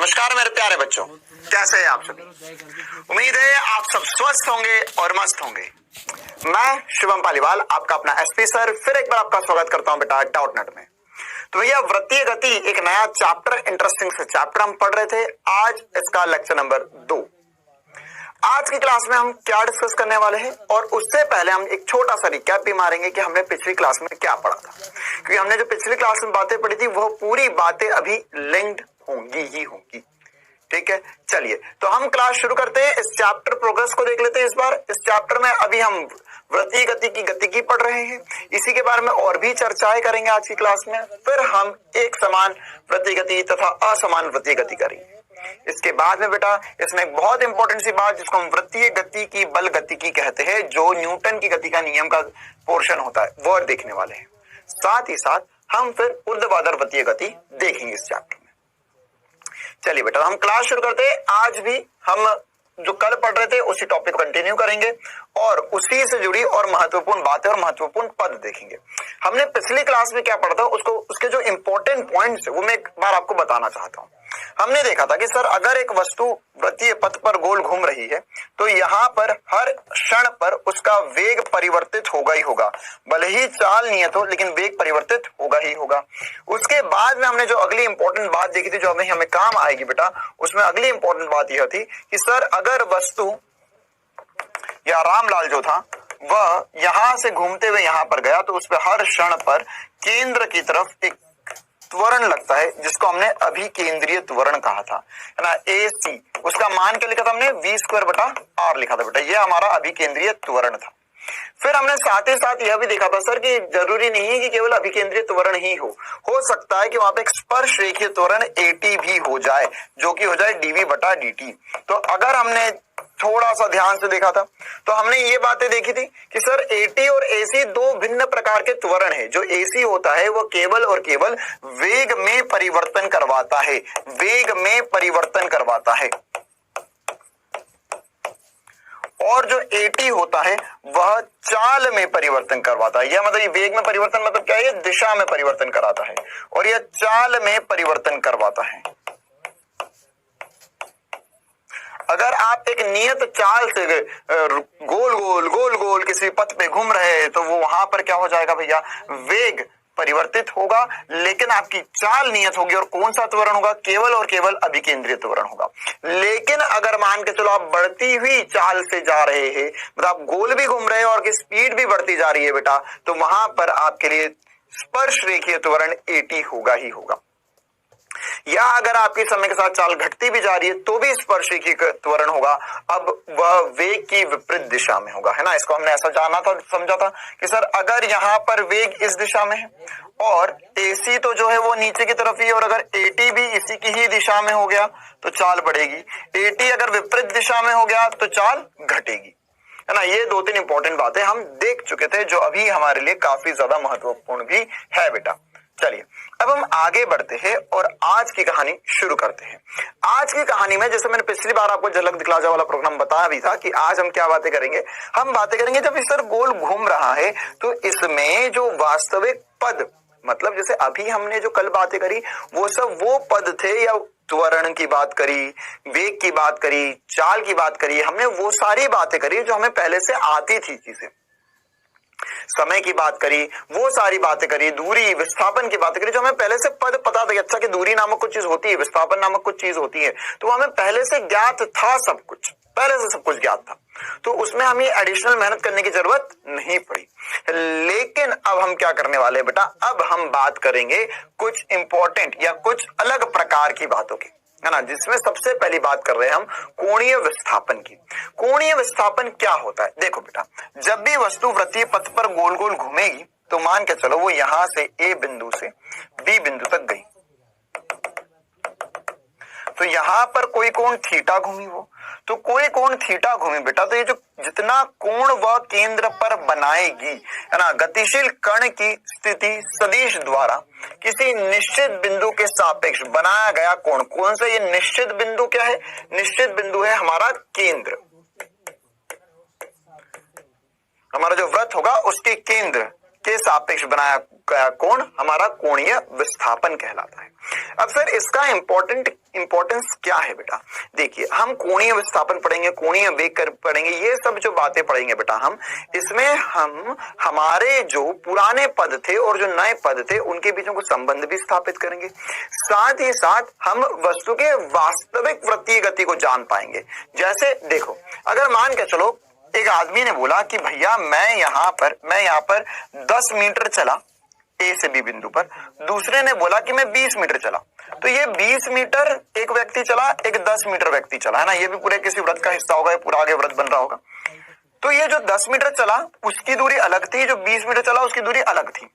नमस्कार मेरे प्यारे बच्चों, कैसे हैं आप सभी। उम्मीद है आप सब स्वस्थ होंगे और मस्त होंगे। मैं शुभम पालीवाल, आपका अपना एसपी सर, फिर एक बार आपका स्वागत करता हूं बेटा डाउटनेट में। तो भैया वृत्तीय गति एक नया चैप्टर, इंटरेस्टिंग से चैप्टर हम पढ़ रहे थे। आज इसका लेक्चर नंबर 2। आज की क्लास में हम क्या डिस्कस करने वाले हैं, और उससे पहले हम एक छोटा सा रिकैप भी मारेंगे कि हमने पिछली क्लास में क्या पढ़ा था, क्योंकि हमने जो पिछली क्लास में बातें पढ़ी थी वह पूरी बातें अभी लिंक्ड होंगी ही होंगी। ठीक है, चलिए तो हम क्लास शुरू करते हैं। इस चैप्टर प्रोग्रेस को देख लेते हैं। इस बार इस चैप्टर में अभी हम वृत्तीय गति की गतिकी पढ़ रहे हैं। इसी के बारे में और भी चर्चाएं करेंगे आज की क्लास में। फिर हम एक समान वृत्तीय गति तथा असमान वृत्तीय गति करेंगे। इसके बाद में बेटा इसमें एक बहुत इंपॉर्टेंट सी बात, जिसको हम वृत्तीय गति की बल गतिकी कहते हैं, जो न्यूटन की गति का नियम का पोर्शन होता है, वो देखने वाले हैं। साथ ही साथ हम फिर ऊर्ध्वाधर वृत्तीय गति देखेंगे इस चैप्टर में। चलिए बेटा हम क्लास शुरू करते हैं। आज भी हम जो कल पढ़ रहे थे उसी टॉपिक को कंटिन्यू करेंगे और उसी से जुड़ी और महत्वपूर्ण बातें और महत्वपूर्ण पद देखेंगे। हमने पिछली क्लास में क्या पढ़ा था, उसके जो इंपॉर्टेंट पॉइंट्स है वो मैं एक बार आपको बताना चाहता हूं। हमने देखा था कि सर अगर एक वस्तु वृत्तीय पथ पर गोल घूम रही है तो यहाँ पर हर क्षण पर उसका वेग परिवर्तित होगा ही होगा, भले ही चाल नियत हो लेकिन वेग परिवर्तित होगा ही होगा। उसके बाद में हमने जो अगली इंपॉर्टेंट बात देखी थी, जो हमें काम आएगी बेटा, उसमें अगली इंपॉर्टेंट बात यह थी कि सर अगर वस्तु या रामलाल जो था वह यहां से घूमते हुए यहां पर गया तो उस पर हर क्षण पर केंद्र की तरफ एक त्वरण लगता है, जिसको हमने अभिकेंद्रीय त्वरण कहा था, है ना, AC। उसका मान क्या लिखा था हमने, v²/r लिखा था बेटा। ये हमारा अभिकेंद्रीय त्वरण था। फिर हमने साथ ही साथ यह भी देखा था सर कि जरूरी नहीं है कि केवल अभिकेंद्रीय त्वरण ही हो सकता है कि वहां पे एक स्पर्श रेखीय त्वरण AT भी हो जाए, जो कि हो जाए dv/dt। तो अगर हमने थोड़ा सा ध्यान से देखा था तो हमने ये बातें देखी थी कि सर AT और AC दो भिन्न प्रकार के त्वरण है। जो AC होता है वो केवल और केवल वेग में परिवर्तन करवाता है, वेग में परिवर्तन करवाता है, और जो AT होता है वह चाल में परिवर्तन करवाता है। यह मतलब ये वेग में परिवर्तन मतलब क्या है, ये दिशा में परिवर्तन कराता है, और यह चाल में परिवर्तन करवाता है। अगर आप एक नियत चाल से गोल गोल किसी पथ पे घूम रहे हैं तो वो वहां पर क्या हो जाएगा भैया, वेग परिवर्तित होगा, लेकिन आपकी चाल नियत होगी। और कौन सा त्वरण होगा, केवल और केवल अभिकेंद्रीय त्वरण होगा। लेकिन अगर मान के चलो आप बढ़ती हुई चाल से जा रहे हैं, मतलब आप गोल भी घूम रहे हैं और की स्पीड भी बढ़ती जा रही है बेटा, तो वहां पर आपके लिए स्पर्श रेखीय त्वरण AT होगा ही होगा। या अगर आपके समय के साथ चाल घटती भी जा रही है तो भी स्पर्श रेखीय त्वरण होगा, अब वह वेग की विपरीत दिशा में होगा, है ना। इसको हमने ऐसा जाना था, समझा था कि सर अगर यहाँ पर वेग इस दिशा में है और AC तो जो है वो नीचे की तरफ ही है, और अगर AT भी इसी की ही दिशा में हो गया तो चाल बढ़ेगी। AT अगर विपरीत दिशा में हो गया तो चाल घटेगी, है ना। ये दो तीन इंपॉर्टेंट बातें हम देख चुके थे, जो अभी हमारे लिए काफी ज्यादा महत्वपूर्ण भी है बेटा। चलिए अब हम आगे बढ़ते हैं और आज की कहानी शुरू करते हैं। आज की कहानी में, जैसे मैंने पिछली बार आपको झलक दिखला जा वाला प्रोग्राम बताया भी था, कि आज हम क्या बातें करेंगे, हम बातें करेंगे जब इस सर गोल घूम रहा है तो इसमें जो वास्तविक पद, मतलब जैसे अभी हमने जो कल बातें करी वो सब वो पद थे, या त्वरण की बात करी, वेग की बात करी, चाल की बात करी, हमने वो सारी बातें करी जो हमें पहले से आती थी चीजें। समय की बात करी, वो सारी बातें करी, दूरी विस्थापन की बात करी, जो हमें पहले से पद पता था। अच्छा कि दूरी नामक कुछ चीज होती है, विस्थापन नामक कुछ चीज होती है, तो हमें पहले से ज्ञात था, सब कुछ पहले से सब कुछ ज्ञात था, तो उसमें हमें एडिशनल मेहनत करने की जरूरत नहीं पड़ी। लेकिन अब हम क्या करने वाले हैं बेटा, अब हम बात करेंगे कुछ इंपॉर्टेंट या कुछ अलग प्रकार की बातों की, है ना, जिसमें सबसे पहली बात कर रहे हैं हम कोणीय विस्थापन की। कोणीय विस्थापन क्या होता है, देखो बेटा, जब भी वस्तु वृत्तीय पथ पर गोल गोल घूमेगी तो मान के चलो वो यहां से A बिंदु से B बिंदु तक गई, तो यहां पर कोई कोण थीटा घूमी, वो तो कोई कोण थीटा घूमी बेटा, तो ये जो जितना कोण वह केंद्र पर बनाएगी, है ना, गतिशील कण की स्थिति सदिश द्वारा किसी निश्चित बिंदु के सापेक्ष बनाया गया कोण, कौन सा ये निश्चित बिंदु क्या है, निश्चित बिंदु है हमारा केंद्र, हमारा जो वृत्त होगा उसके केंद्र के सापेक्ष बनाया कोण हमारा कोणीय विस्थापन कहलाता है। अब सर इसका इंपॉर्टेंस क्या है बेटा? देखिए हम कोणीय विस्थापन पढ़ेंगे, कोणीय वेग पढ़ेंगे, ये सब जो बातें पढ़ेंगे बेटा हम इसमें हम हमारे जो पुराने पद थे और जो नए पद थे उनके बीच में कुछ संबंध भी स्थापित करेंगे। साथ ही साथ हम वस्तु के वास्तविक वृत्तीय गति को जान पाएंगे। जैसे देखो अगर मान के चलो एक आदमी ने बोला कि भैया मैं यहाँ पर 10 मीटर चला ए से बी बिंदु पर, दूसरे ने बोला कि मैं 20 मीटर चला, तो ये 20 मीटर एक व्यक्ति चला, एक 10 मीटर व्यक्ति चला, है ना, ये भी पूरे किसी व्रत का हिस्सा होगा, पूरा आगे व्रत बन रहा होगा। तो ये जो 10 मीटर चला उसकी दूरी अलग थी, जो 20 मीटर चला उसकी दूरी अलग थी।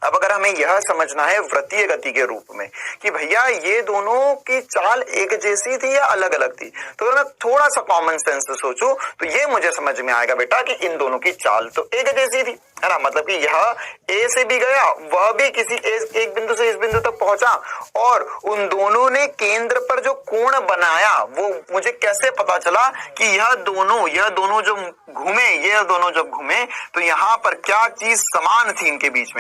अब अगर हमें यह समझना है वृत्तीय गति के रूप में कि भैया ये दोनों की चाल एक जैसी थी या अलग अलग थी, तो अगर मैं थोड़ा सा कॉमन सेंस से सोचूं तो ये मुझे समझ में आएगा बेटा कि इन दोनों की चाल तो एक जैसी थी, है ना, मतलब कि यह ए से भी गया, वह भी किसी एक बिंदु से इस बिंदु तक पहुंचा, और उन दोनों ने केंद्र पर जो कोण बनाया वो मुझे कैसे पता चला कि यह दोनों जब घूमे तो यहाँ पर क्या चीज समान थी इनके बीच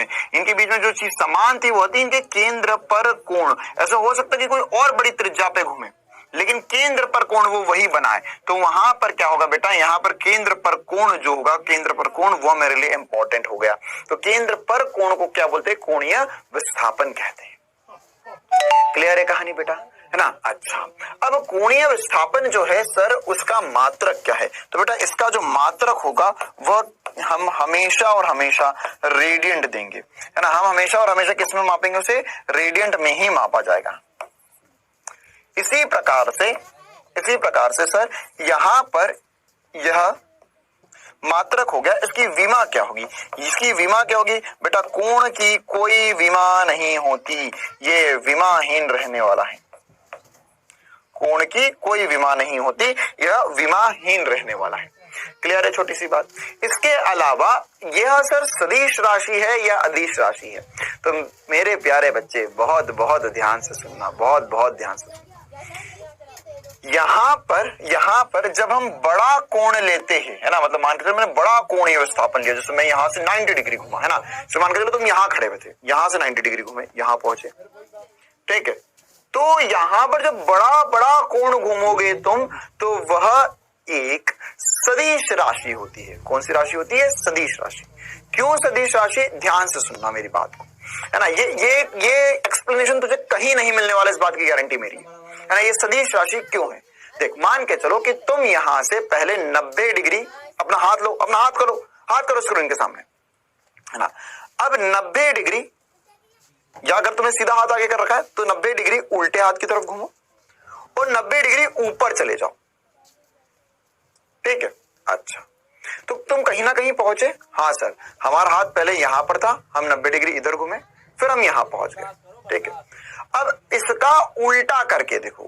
में जो चीज समान थी वो थी इनके केंद्र पर कोण। ऐसा हो सकता है कि कोई और बड़ी त्रिज्या पे घूमे लेकिन केंद्र पर कोण वो वही बनाए, तो वहां पर क्या होगा बेटा, यहाँ पर केंद्र पर कोण जो होगा, केंद्र पर कोण वो मेरे लिए इंपॉर्टेंट हो गया। तो केंद्र पर कोण को क्या बोलते हैं? कोणीय विस्थापन कहते हैं। क्लियर है कहानी बेटा, है ना? अच्छा, अब कोणीय विस्थापन जो है सर उसका मात्रक क्या है? तो बेटा इसका जो मात्रक होगा वह हम हमेशा और हमेशा रेडियंट देंगे, है ना। हम हमेशा और हमेशा किस में मापेंगे? उसे रेडियंट में ही मापा जाएगा। इसी प्रकार से सर यहां पर यह मात्रक हो गया। इसकी विमा क्या होगी? इसकी विमा क्या होगी बेटा? कोण की कोई विमा नहीं होती, ये विमाहीन रहने वाला है। कोण की कोई विमा नहीं होती, यह विमाहीन रहने वाला है। क्लियर है छोटी सी बात। इसके अलावा यह सर सदिश राशि है या अदिश राशि है? तो मेरे प्यारे बच्चे बहुत बहुत ध्यान से सुनना, बहुत बहुत ध्यान से सुनना। यहाँ पर जब हम बड़ा कोण लेते हैं, है ना, मतलब मान के चलो मैंने बड़ा कोणीय विस्थापन लिया, जैसे मैं यहाँ से 90 डिग्री घुमा, है ना, तो मान के चलो तुम यहाँ खड़े हुए थे, यहाँ से 90 डिग्री घूमे, यहाँ पहुंचे, ठीक है। तो यहाँ पर जब बड़ा बड़ा कोण घूमोगे तुम तो वह एक सदिश राशि होती है। कौन सी राशि होती है? सदिश राशि। क्यों सदिश राशि? ध्यान से सुनना मेरी बात को, है ना। ये एक्सप्लेनेशन तुझे कहीं नहीं मिलने वाला, इस बात की गारंटी मेरी, है ना। ये सदिश राशि क्यों है? देख, मान के चलो कि तुम यहां से पहले 90 डिग्री अपना हाथ लो, अपना हाथ करो स्क्रीन के सामने, है ना। अब 90 डिग्री, या अगर तुम्हें सीधा हाथ आगे कर रखा है तो 90 डिग्री उल्टे हाथ की तरफ घूमो और 90 डिग्री ऊपर चले जाओ, ठीक है। अच्छा, तो तुम कहीं ना कहीं पहुंचे। हाँ सर, हमारा हाथ पहले यहां पर था, हम 90 डिग्री इधर घूमे, फिर हम यहां पहुंच गए, ठीक है। अब इसका उल्टा करके देखो,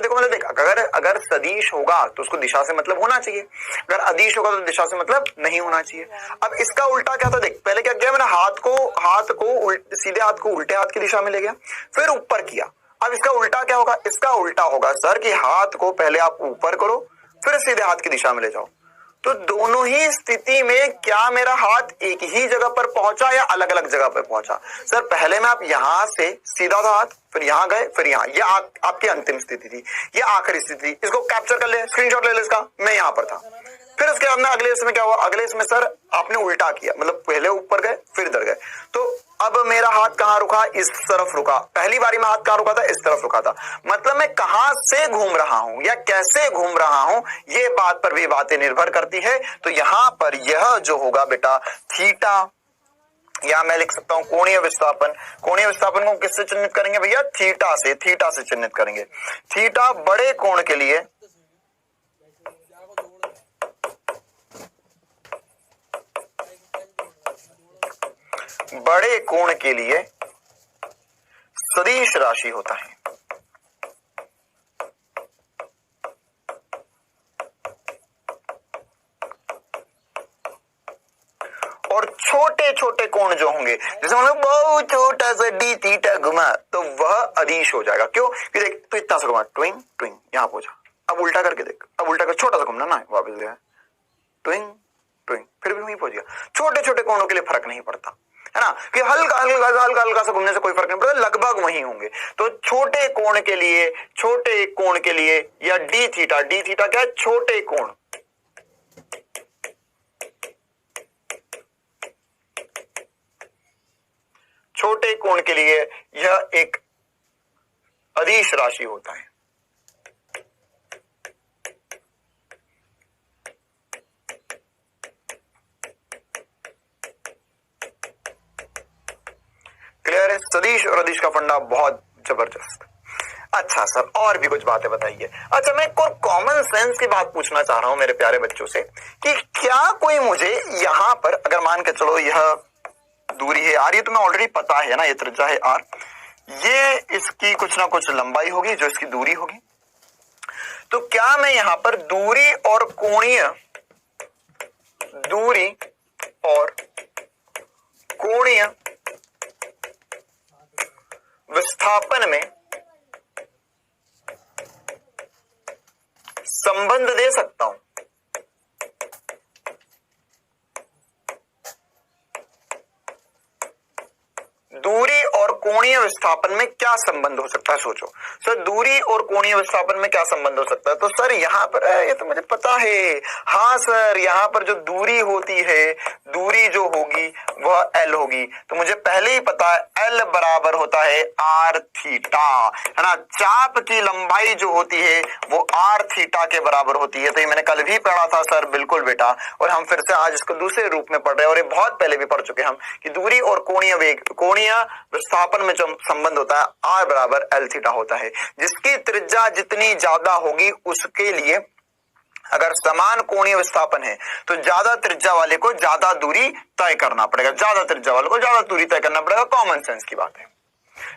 मतलब देख, अगर सदिश होगा तो उसको दिशा से मतलब होना चाहिए, अगर अदिश होगा तो दिशा से मतलब नहीं होना चाहिए। अब इसका उल्टा क्या था? देख, पहले क्या किया मैंने, सीधे हाथ को उल्टे हाथ की दिशा में ले गया, फिर ऊपर किया। अब इसका उल्टा क्या होगा? इसका उल्टा होगा सर कि हाथ को पहले आप ऊपर करो, फिर सीधे हाथ की दिशा में ले जाओ। तो दोनों ही स्थिति में क्या मेरा हाथ एक ही जगह पर पहुंचा या अलग अलग जगह पर पहुंचा? सर पहले में आप यहां से सीधा था हाथ, फिर यहां गए, फिर यहां, ये आपकी अंतिम स्थिति थी, ये आखिरी स्थिति थी। इसको कैप्चर कर ले, स्क्रीनशॉट ले ले इसका, मैं यहां पर था। फिर उसके बाद में अगले इसमें क्या हुआ? अगले इसमें सर आपने उल्टा किया, मतलब पहले ऊपर गए फिर इधर गए, तो अब मेरा हाथ कहां रुका? इस तरफ रुका। पहली बारी में हाथ कहां रुका था? इस तरफ रुका था। मतलब मैं कहां से घूम रहा हूं या कैसे घूम रहा हूं, ये बात पर भी बातें निर्भर करती है। तो यहां पर यह जो होगा बेटा थीटा, या मैं लिख सकता हूं कोणीय विस्थापन। कोणीय विस्थापन को किससे चिन्हित करेंगे भैया? थीटा से चिन्हित करेंगे। थीटा बड़े कोण के लिए सदिश राशि होता है। और छोटे छोटे कोण जो होंगे, जैसे मतलब बहुत छोटा सा डी थीटा घुमा, तो वह अदिश हो जाएगा। क्यों? कि देख, तो इतना सा घुमा, ट्विंग ट्विंग, यहां पहुंचा। अब उल्टा करके देख, अब उल्टा कर, छोटा सा घूमना ना, वापस गया, ट्विंग ट्विंग, फिर भी वहीं पहुंच गया। छोटे छोटे कोणों के लिए फर्क नहीं पड़ता, है ना, कि हल्का हल्का हल्का हल्का सा घूमने से कोई फर्क नहीं पड़ता, लगभग वही होंगे। तो छोटे कोण के लिए या डी थीटा क्या है, छोटे कोण, छोटे कोण के लिए यह एक अदिश राशि होता है। क्लियर है? सदिश और अदिश का फंडा बहुत जबरदस्त। अच्छा सर, और भी कुछ बातें बताइए। अच्छा, मैं एक और कॉमन सेंस की बात पूछना चाह रहा हूं मेरे प्यारे बच्चों से कि क्या कोई मुझे यहां पर, अगर मान के चलो यह दूरी है आर, ये तुम्हें ऑलरेडी पता है ना, ये त्रिज्या है आर, ये इसकी कुछ ना कुछ लंबाई होगी जो इसकी दूरी होगी। तो क्या मैं यहां पर दूरी और कोणीय विस्थापन में संबंध दे सकता हूं? दूरी और कोणीय विस्थापन में क्या संबंध हो सकता है? सोचो सर, दूरी और कोणीय विस्थापन में क्या संबंध हो सकता है? तो सर यहां पर, ये तो मुझे पता है, हाँ सर, यहां पर जो दूरी होती है, दूरी जो होगी वह एल होगी। तो मुझे पहले ही पता है एल बराबर होता है आर थीटा, है ना। चाप की लंबाई जो होती है वो आर थीटा के बराबर होती है। तो ये मैंने कल भी पढ़ा था सर, बिल्कुल बेटा, और हम फिर से आज इसको दूसरे रूप में पढ़ रहे हैं, और ये बहुत पहले भी पढ़ चुके हम कि दूरी और कोणीय विस्थापन में जो संबंध होता है आर बराबर एल थीटा होता है। जिसकी त्रिज्या जितनी ज्यादा होगी उसके लिए, अगर समान कोणीय विस्थापन है तो ज्यादा त्रिज्या वाले को ज्यादा दूरी तय करना पड़ेगा, ज्यादा त्रिज्या वाले को ज्यादा दूरी तय करना पड़ेगा। कॉमन सेंस की बात है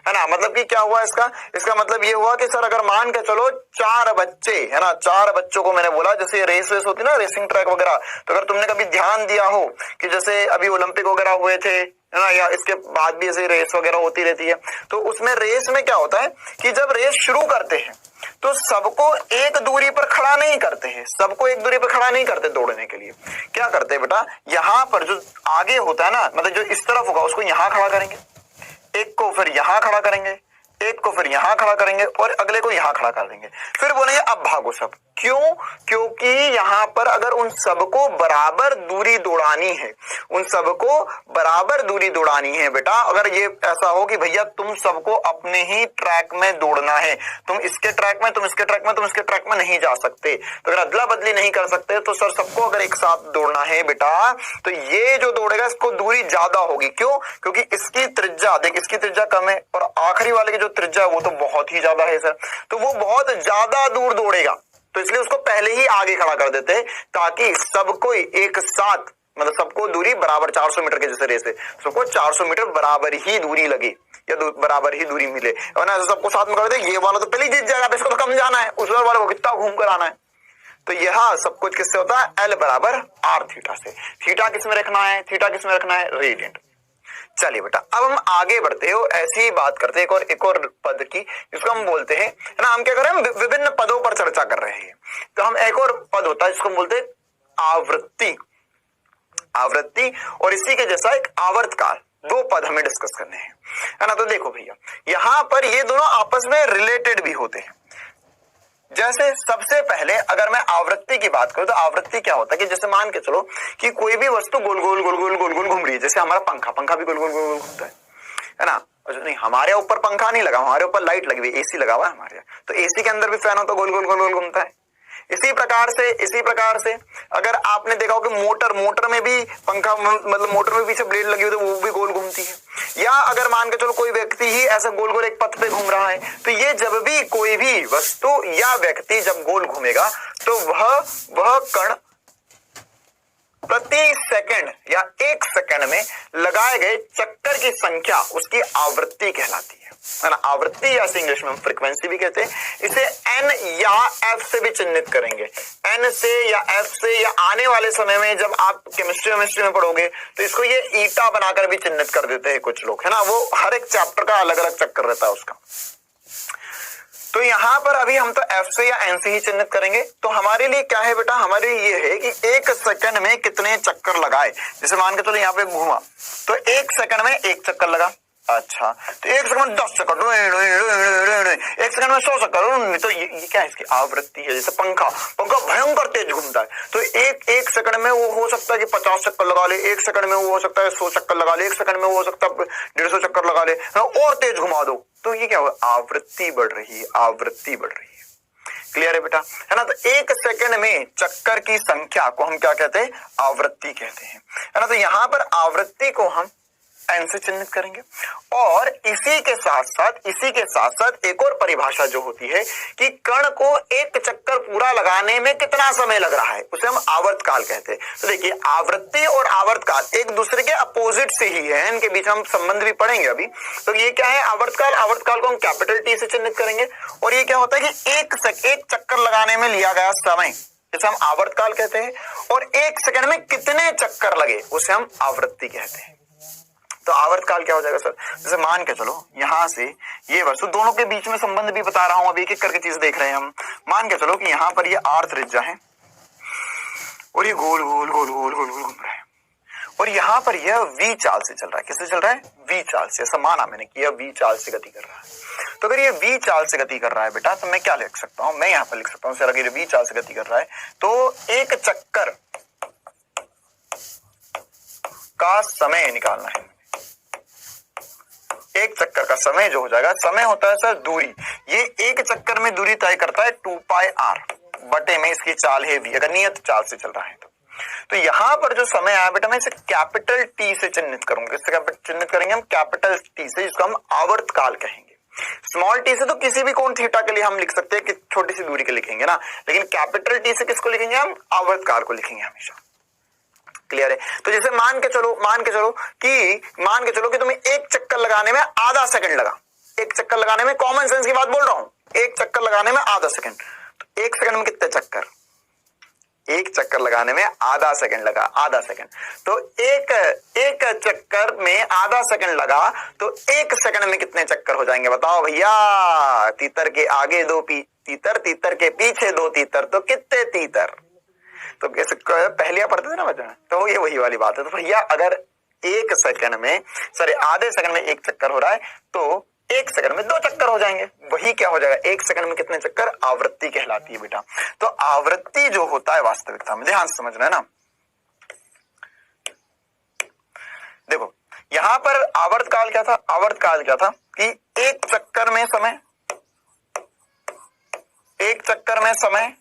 ना। मतलब कि क्या हुआ इसका मतलब ये हुआ कि सर अगर मान के चलो 4 बच्चे, है ना, 4 बच्चों को मैंने बोला, जैसे रेस होती ना, रेसिंग ट्रैक वगैरह, तो अगर तुमने कभी ध्यान दिया हो कि जैसे अभी ओलंपिक वगैरह हुए थे, है ना, या इसके बाद भी ऐसे रेस वगैरह होती रहती है, तो उसमें रेस में क्या होता है कि जब रेस शुरू करते हैं तो सबको एक दूरी पर खड़ा नहीं करते हैं, सबको एक दूरी पर खड़ा नहीं करते दौड़ने के लिए। क्या करते हैं बेटा, यहां पर जो आगे होता है ना, मतलब जो इस तरफ होगा उसको यहां खड़ा करेंगे, एक को फिर यहां खड़ा करेंगे, एक को फिर यहां खड़ा करेंगे, और अगले को यहां खड़ा कर देंगे। फिर बोलेंगे अब भागो सब। क्यों? क्योंकि यहां पर अगर उन सबको बराबर दूरी दौड़ानी है, उन सबको बराबर दूरी दौड़ानी है बेटा, अगर ये ऐसा हो कि भैया तुम सबको अपने ही ट्रैक में दौड़ना है, तुम इसके ट्रैक में, तुम इसके ट्रैक में, तुम इसके ट्रैक में नहीं जा सकते, तो अगर अदला बदली नहीं कर सकते, तो सर सबको अगर एक साथ दौड़ना है बेटा, तो ये जो दौड़ेगा इसको दूरी ज्यादा होगी। क्यों? क्योंकि इसकी त्रिज्या, देख इसकी त्रिज्या कम है और आखिरी वाले की जो त्रिज्या है वो तो बहुत ही ज्यादा है सर, तो वो बहुत ज्यादा दूर दौड़ेगा, तो इसलिए उसको पहले ही आगे खड़ा कर देते हैं ताकि सबको एक साथ, मतलब सबको दूरी बराबर, 400 मीटर के जैसे रेस है, सबको 400 मीटर बराबर ही दूरी लगे या बराबर ही दूरी मिले, वरना सबको साथ में कर दे, ये वाला तो पहले ही जीत जाएगा, इसको तो कम जाना है, उस वाले को कितना घूम कर आना है। तो यह सब कुछ किससे होता है? एल बराबर आर थीटा से। थीटा किस में रखना है? थीटा किस में रखना है? रेडियंट। चलिए बेटा, अब हम आगे बढ़ते हो, ऐसी ही बात करते हैं एक और पद की, जिसको हम बोलते हैं, है ना, हम क्या कर रहे हैं, विभिन्न पदों पर चर्चा कर रहे हैं। तो हम एक और पद होता है जिसको हम बोलते हैं आवृत्ति, आवृत्ति, और इसी के जैसा एक आवर्तकाल। 2 पद हमें डिस्कस करने हैं, है ना। तो देखो भैया, यहां पर ये दोनों आपस में रिलेटेड भी होते हैं। जैसे सबसे पहले अगर मैं आवृत्ति की बात करूं, तो आवृत्ति क्या होता है कि जैसे मान के चलो कि कोई भी वस्तु गोल गोल गोल गोल गोल गोल घूम रही है, जैसे हमारा पंखा भी गोल गोल गोल गोल घूमता है ना। नहीं, हमारे ऊपर पंखा नहीं लगा, हमारे ऊपर लाइट लगी हुई, एसी लगा हुआ है हमारे, तो एसी के अंदर भी फैन हो तो गोल गोल गोल गोल घूमता है। इसी प्रकार से अगर आपने देखा हो कि मोटर में भी पंखा, मतलब मोटर में पीछे ब्लेड लगी हुई तो वो भी गोल घूमती है। या अगर मान के चलो कोई व्यक्ति ही ऐसे गोल गोल एक पथ पे घूम रहा है, तो ये जब भी कोई भी वस्तु या व्यक्ति जब गोल घूमेगा तो वह कण प्रति सेकंड या 1 सेकंड में लगाए गए चक्कर की संख्या उसकी आवृत्ति कहलाती है ना। आवृत्ति या इंग्लिश में हम फ्रीक्वेंसी भी कहते हैं। इसे एन या एफ से भी चिन्हित करेंगे, एन से या एफ से, या आने वाले समय में जब आप केमिस्ट्री में पढ़ोगे तो इसको ये ईटा बनाकर भी चिन्हित कर देते हैं कुछ लोग, है ना। वो हर एक चैप्टर का अलग अलग चक्कर रहता है उसका। तो यहां पर अभी हम तो एफ से या एन से ही चिन्हित करेंगे। तो हमारे लिए क्या है बेटा, हमारे लिए ये है कि 1 सेकंड में कितने चक्कर लगाए। जैसे मान के चलो यहाँ पे घूमा तो 1 सेकंड में 1 चक्कर लगा। अच्छा, तो 1 सेकंड में 10 चक्कर, 1 सेकंड में 100 चक्कर। तो ये क्या है, इसकी आवृत्ति है। जैसे पंखा भयंकर तेज घूमता है तो एक सेकंड में वो हो सकता है कि 50 चक्कर लगा ले, 1 सेकंड में वो हो सकता है 100 चक्कर लगा ले, 1 सेकंड में वो हो सकता है 150 चक्कर लगा ले, और तेज घुमा दो। तो ये क्या हुआ, आवृत्ति बढ़ रही है, आवृत्ति बढ़ रही है। क्लियर है बेटा, है ना। तो 1 सेकंड में चक्कर की संख्या को हम क्या कहते हैं, आवृत्ति कहते हैं, है ना। तो यहां पर आवृत्ति को हम एन से चिन्हित करेंगे। और इसी के साथ साथ एक और परिभाषा जो होती है कि कण को एक चक्कर पूरा लगाने में कितना समय लग रहा है, उसे हम आवर्तकाल कहते हैं। तो देखिए, आवृत्ति और आवर्तकाल एक दूसरे के अपोजिट से ही है, इनके बीच हम संबंध भी पढ़ेंगे अभी। तो ये क्या है, आवर्तकाल को हम कैपिटल टी से चिन्हित करेंगे। और ये क्या होता है कि एक चक्कर लगाने में लिया गया समय, जिसे हम आवर्तकाल कहते हैं। और 1 सेकंड में कितने चक्कर लगे, उसे हम आवृत्ति कहते हैं। तो आवर्तकाल क्या हो जाएगा सर, जैसे मान के चलो यहां से ये वस्तु, दोनों के बीच में संबंध भी बता रहा हूं, अभी एक एक करके चीज देख रहे हैं हम। मान के चलो कि यहां पर ये आर त्रिज्या है और ये गोल गोल गोल गोल गोल गोल घूम रहा है, और यहां पर यह वी चाल से चल रहा है। किससे चल रहा है, वी चाल से। ऐसा माना मैंने कि यह वी चाल से गति कर रहा है। तो अगर ये वी चाल से गति कर रहा है बेटा, तो मैं क्या लिख सकता हूं, मैं यहां पर लिख सकता हूं सर, अगर ये वी चाल से गति कर रहा है तो एक चक्कर का समय निकालना है। एक चक्कर का समय जो हो जाएगा, समय होता है सर दूरी। ये एक चक्कर में दूरी तय करता है 2 पाई r बटे में इसकी चाल है v, अगर नियत चाल से चल रहा है तो यहां पर जो समय आया बेटा, मैं इसे कैपिटल टी से चिन्हित करूंगा। इससे चिन्हित करेंगे हम कैपिटल टी से, जिसको हम आवर्तकाल कहेंगे। स्मॉल टी से तो किसी भी कोण थीटा के लिए हम लिख सकते हैं कि छोटी सी दूरी के लिखेंगे ना, लेकिन कैपिटल टी से किसको लिखेंगे, हम आवर्तकाल को लिखेंगे हमेशा। क्लियर है। तो जैसे मान के चलो कि तुम्हें एक चक्कर लगाने में आधा सेकंड लगा। एक चक्कर लगाने में, कॉमन सेंस की बात बोल रहा हूं, एक चक्कर लगाने में आधा सेकंड। तो 1 सेकंड में कितने चक्कर, एक चक्कर लगाने में आधा सेकंड लगा, आधा सेकंड। तो एक चक्कर में आधा सेकंड लगा तो 1 सेकंड में कितने चक्कर हो जाएंगे बताओ भैया। तीतर के आगे 2 तीतर, तीतर के पीछे 2 तीतर, तो कितने तीतर। तो पहले पढ़ते थे ना बच्चा, तो ये वही वाली बात है। तो भैया अगर 1 सेकंड में, सॉरी आधे सेकंड में 1 चक्कर हो रहा है तो 1 सेकंड में 2 चक्कर हो जाएंगे। वही क्या हो जाएगा, 1 सेकंड में कितने चक्कर, आवृत्ति कहलाती है बेटा। तो आवृत्ति जो होता है वास्तविकता में, ध्यान से समझना है ना। देखो यहां पर आवर्तकाल क्या था, आवर्तकाल क्या था कि एक चक्कर में समय, एक चक्कर में समय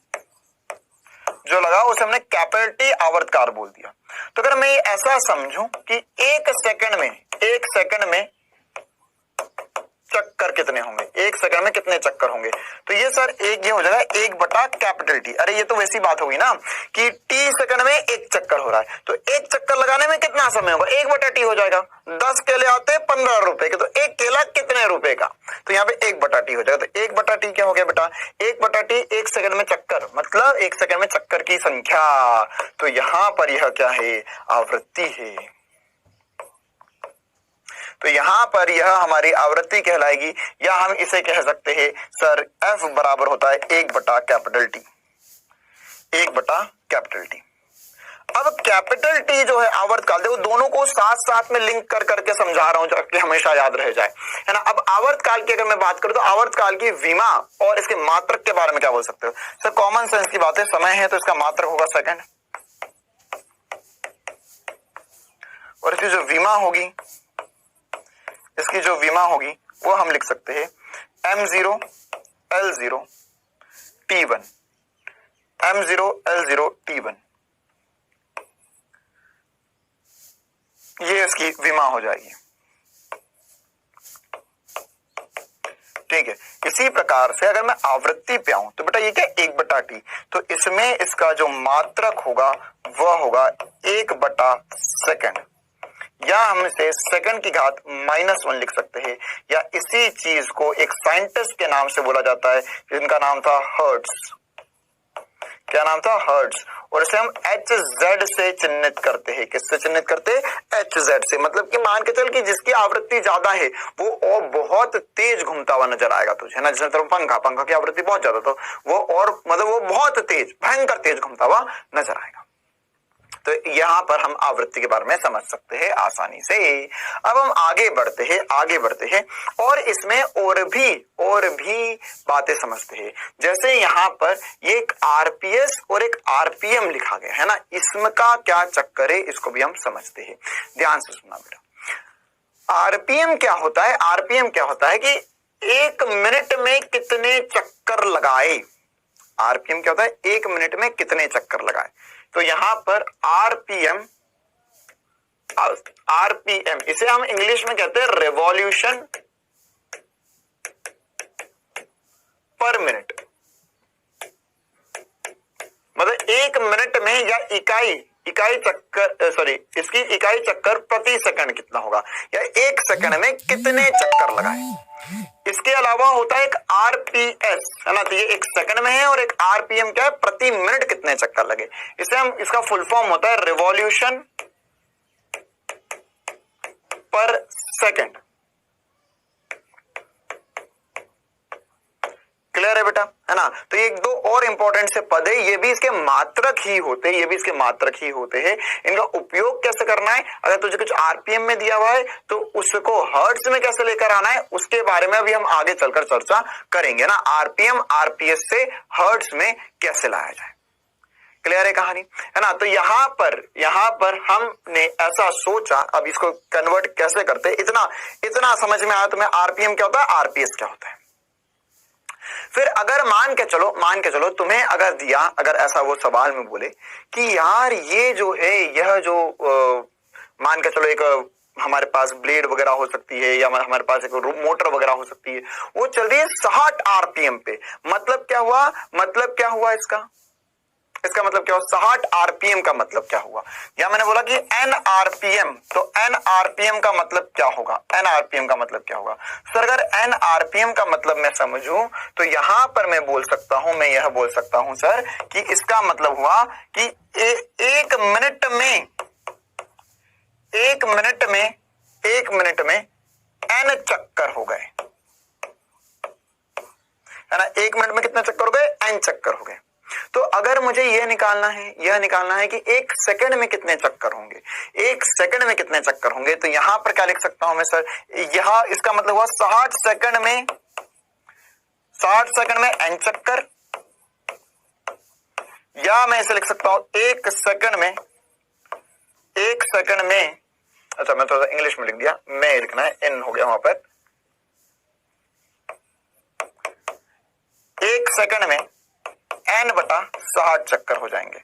जो लगा उसे हमने कैपिटल टी आवर्तकाल बोल दिया। तो अगर मैं ऐसा समझूं कि 1 सेकंड में चक्कर कितने होंगे, 1 सेकंड में कितने चक्कर होंगे, तो ये सर एक ये हो जाएगा 1 बटा कैपिटल टी। अरे ये तो वैसी बात होगी ना कि टी सेकंड में 1 चक्कर हो रहा है, तो 1 चक्कर लगाने में कितना समय होगा, 1 बटा टी हो जाएगा। 10 केले आते 15 रुपए के, तो 1 केला कितने रुपए का, तो यहाँ पे 1 बटा टी हो जाएगा। तो 1 बटा टी क्या हो गया बेटा, 1 बटा टी 1 सेकंड में चक्कर, मतलब 1 सेकंड में चक्कर की संख्या। तो यहां पर यह क्या है, आवृत्ति है। तो यहां पर यह हमारी आवृत्ति कहलाएगी, या हम इसे कह सकते हैं सर F बराबर होता है 1 बटा कैपिटल टी, 1 बटा कैपिटल टी। अब कैपिटल टी जो है आवर्तकाल, देखो दोनों को साथ साथ में लिंक कर करके समझा रहा हूं ताकि हमेशा याद रह जाए, है ना। अब आवर्तकाल की अगर मैं बात करूं तो आवर्तकाल की विमा और इसके मात्रक के बारे में क्या बोल सकते हो सर, कॉमन सेंस की बात है, समय है तो इसका मात्रक होगा सेकंड, और इसकी जो विमा होगी, इसकी जो विमा होगी वो हम लिख सकते हैं m0 l0 t1, m0 l0 t1, ये इसकी विमा हो जाएगी। ठीक है, इसी प्रकार से अगर मैं आवृत्ति पे आऊं तो बेटा ये क्या 1 बटा टी, तो इसमें इसका जो मात्रक होगा वह होगा 1 बटा सेकंड, या हम इसे सेकंड की घात -1 लिख सकते हैं, या इसी चीज को एक साइंटिस्ट के नाम से बोला जाता है जिनका नाम था हर्ट्ज। क्या नाम था, हर्ट्ज। और इसे हम एच जेड से चिन्हित करते हैं। किससे चिन्हित करते हैं, एच जेड से। मतलब कि मान के चल कि जिसकी आवृत्ति ज्यादा है वो और बहुत तेज घूमता हुआ नजर आएगा तुझे, है ना। जैसे तेरा पंखा की आवृत्ति बहुत ज्यादा, तो वो और मतलब वो बहुत तेज, भयंकर तेज घूमता हुआ नजर आएगा। तो यहां पर हम आवृत्ति के बारे में समझ सकते हैं आसानी से। अब हम आगे बढ़ते हैं और इसमें और भी बातें समझते हैं। जैसे यहां पर ये एक आरपीएस और एक आरपीएम लिखा गया है ना, इसका क्या चक्कर है इसको भी हम समझते हैं। ध्यान से सुनना बेटा। आरपीएम क्या होता है, आरपीएम क्या होता है कि 1 मिनट में कितने चक्कर लगाए। आरपीएम क्या होता है, 1 मिनट में कितने चक्कर लगाए। तो यहां पर आरपीएम इसे हम इंग्लिश में कहते हैं रिवॉल्यूशन पर मिनट। मतलब 1 मिनट में या इसकी इकाई चक्कर प्रति सेकंड कितना होगा, या 1 सेकंड में कितने चक्कर लगाए। इसके अलावा होता है एक आरपीएस, है ना। तो ये 1 सेकंड में है, और एक आरपीएम क्या है, प्रति मिनट कितने चक्कर लगे। इसे हम, इसका फुल फॉर्म होता है रिवॉल्यूशन पर सेकंड। क्लियर है बेटा, है ना। तो ये 2 और इंपॉर्टेंट से पद है, ये भी इसके मात्रक ही होते हैं। इनका उपयोग कैसे करना है, अगर तुझे कुछ आरपीएम में दिया हुआ है तो उसको हर्ट्ज में कैसे लेकर आना है, उसके बारे में अभी हम आगे चलकर चर्चा करेंगे ना। आरपीएम आरपीएस से हर्ट्ज में कैसे लाया जाए। क्लियर है कहानी, है ना। तो यहां पर हमने ऐसा सोचा, अब इसको कन्वर्ट कैसे करते, इतना समझ में आया तुम्हें। आरपीएम क्या होता है, आरपीएस क्या होता है। फिर अगर मान के चलो तुम्हें अगर ऐसा वो सवाल में बोले कि यार ये जो है, यह जो मान के चलो एक हमारे पास ब्लेड वगैरह हो सकती है, या हमारे पास एक मोटर वगैरह हो सकती है, वो चल रही है 60 आरपीएम पे। मतलब क्या हुआ इसका मतलब क्या हुआ, 60 आरपीएम का मतलब क्या हुआ। या मैंने बोला कि एन आरपीएम, तो एन आरपीएम का मतलब क्या होगा, सर अगर एन आरपीएम का मतलब मैं समझूं तो यहां पर मैं यह बोल सकता हूं सर कि इसका मतलब हुआ कि 1 मिनट में एन चक्कर हो गए, है ना। 1 मिनट में कितने चक्कर हो गए, एन चक्कर हो गए। तो अगर मुझे यह निकालना है कि 1 सेकंड में कितने चक्कर होंगे, तो यहां पर क्या लिख सकता हूं मैं सर, यहां इसका मतलब हुआ 60 सेकंड में एन चक्कर, या मैं इसे लिख सकता हूं 1 सेकंड में, अच्छा मैं थोड़ा इंग्लिश में लिख दिया, मैं लिखना है एन हो गया वहां पर। 1 सेकंड में n बटा 60 चक्कर हो जाएंगे।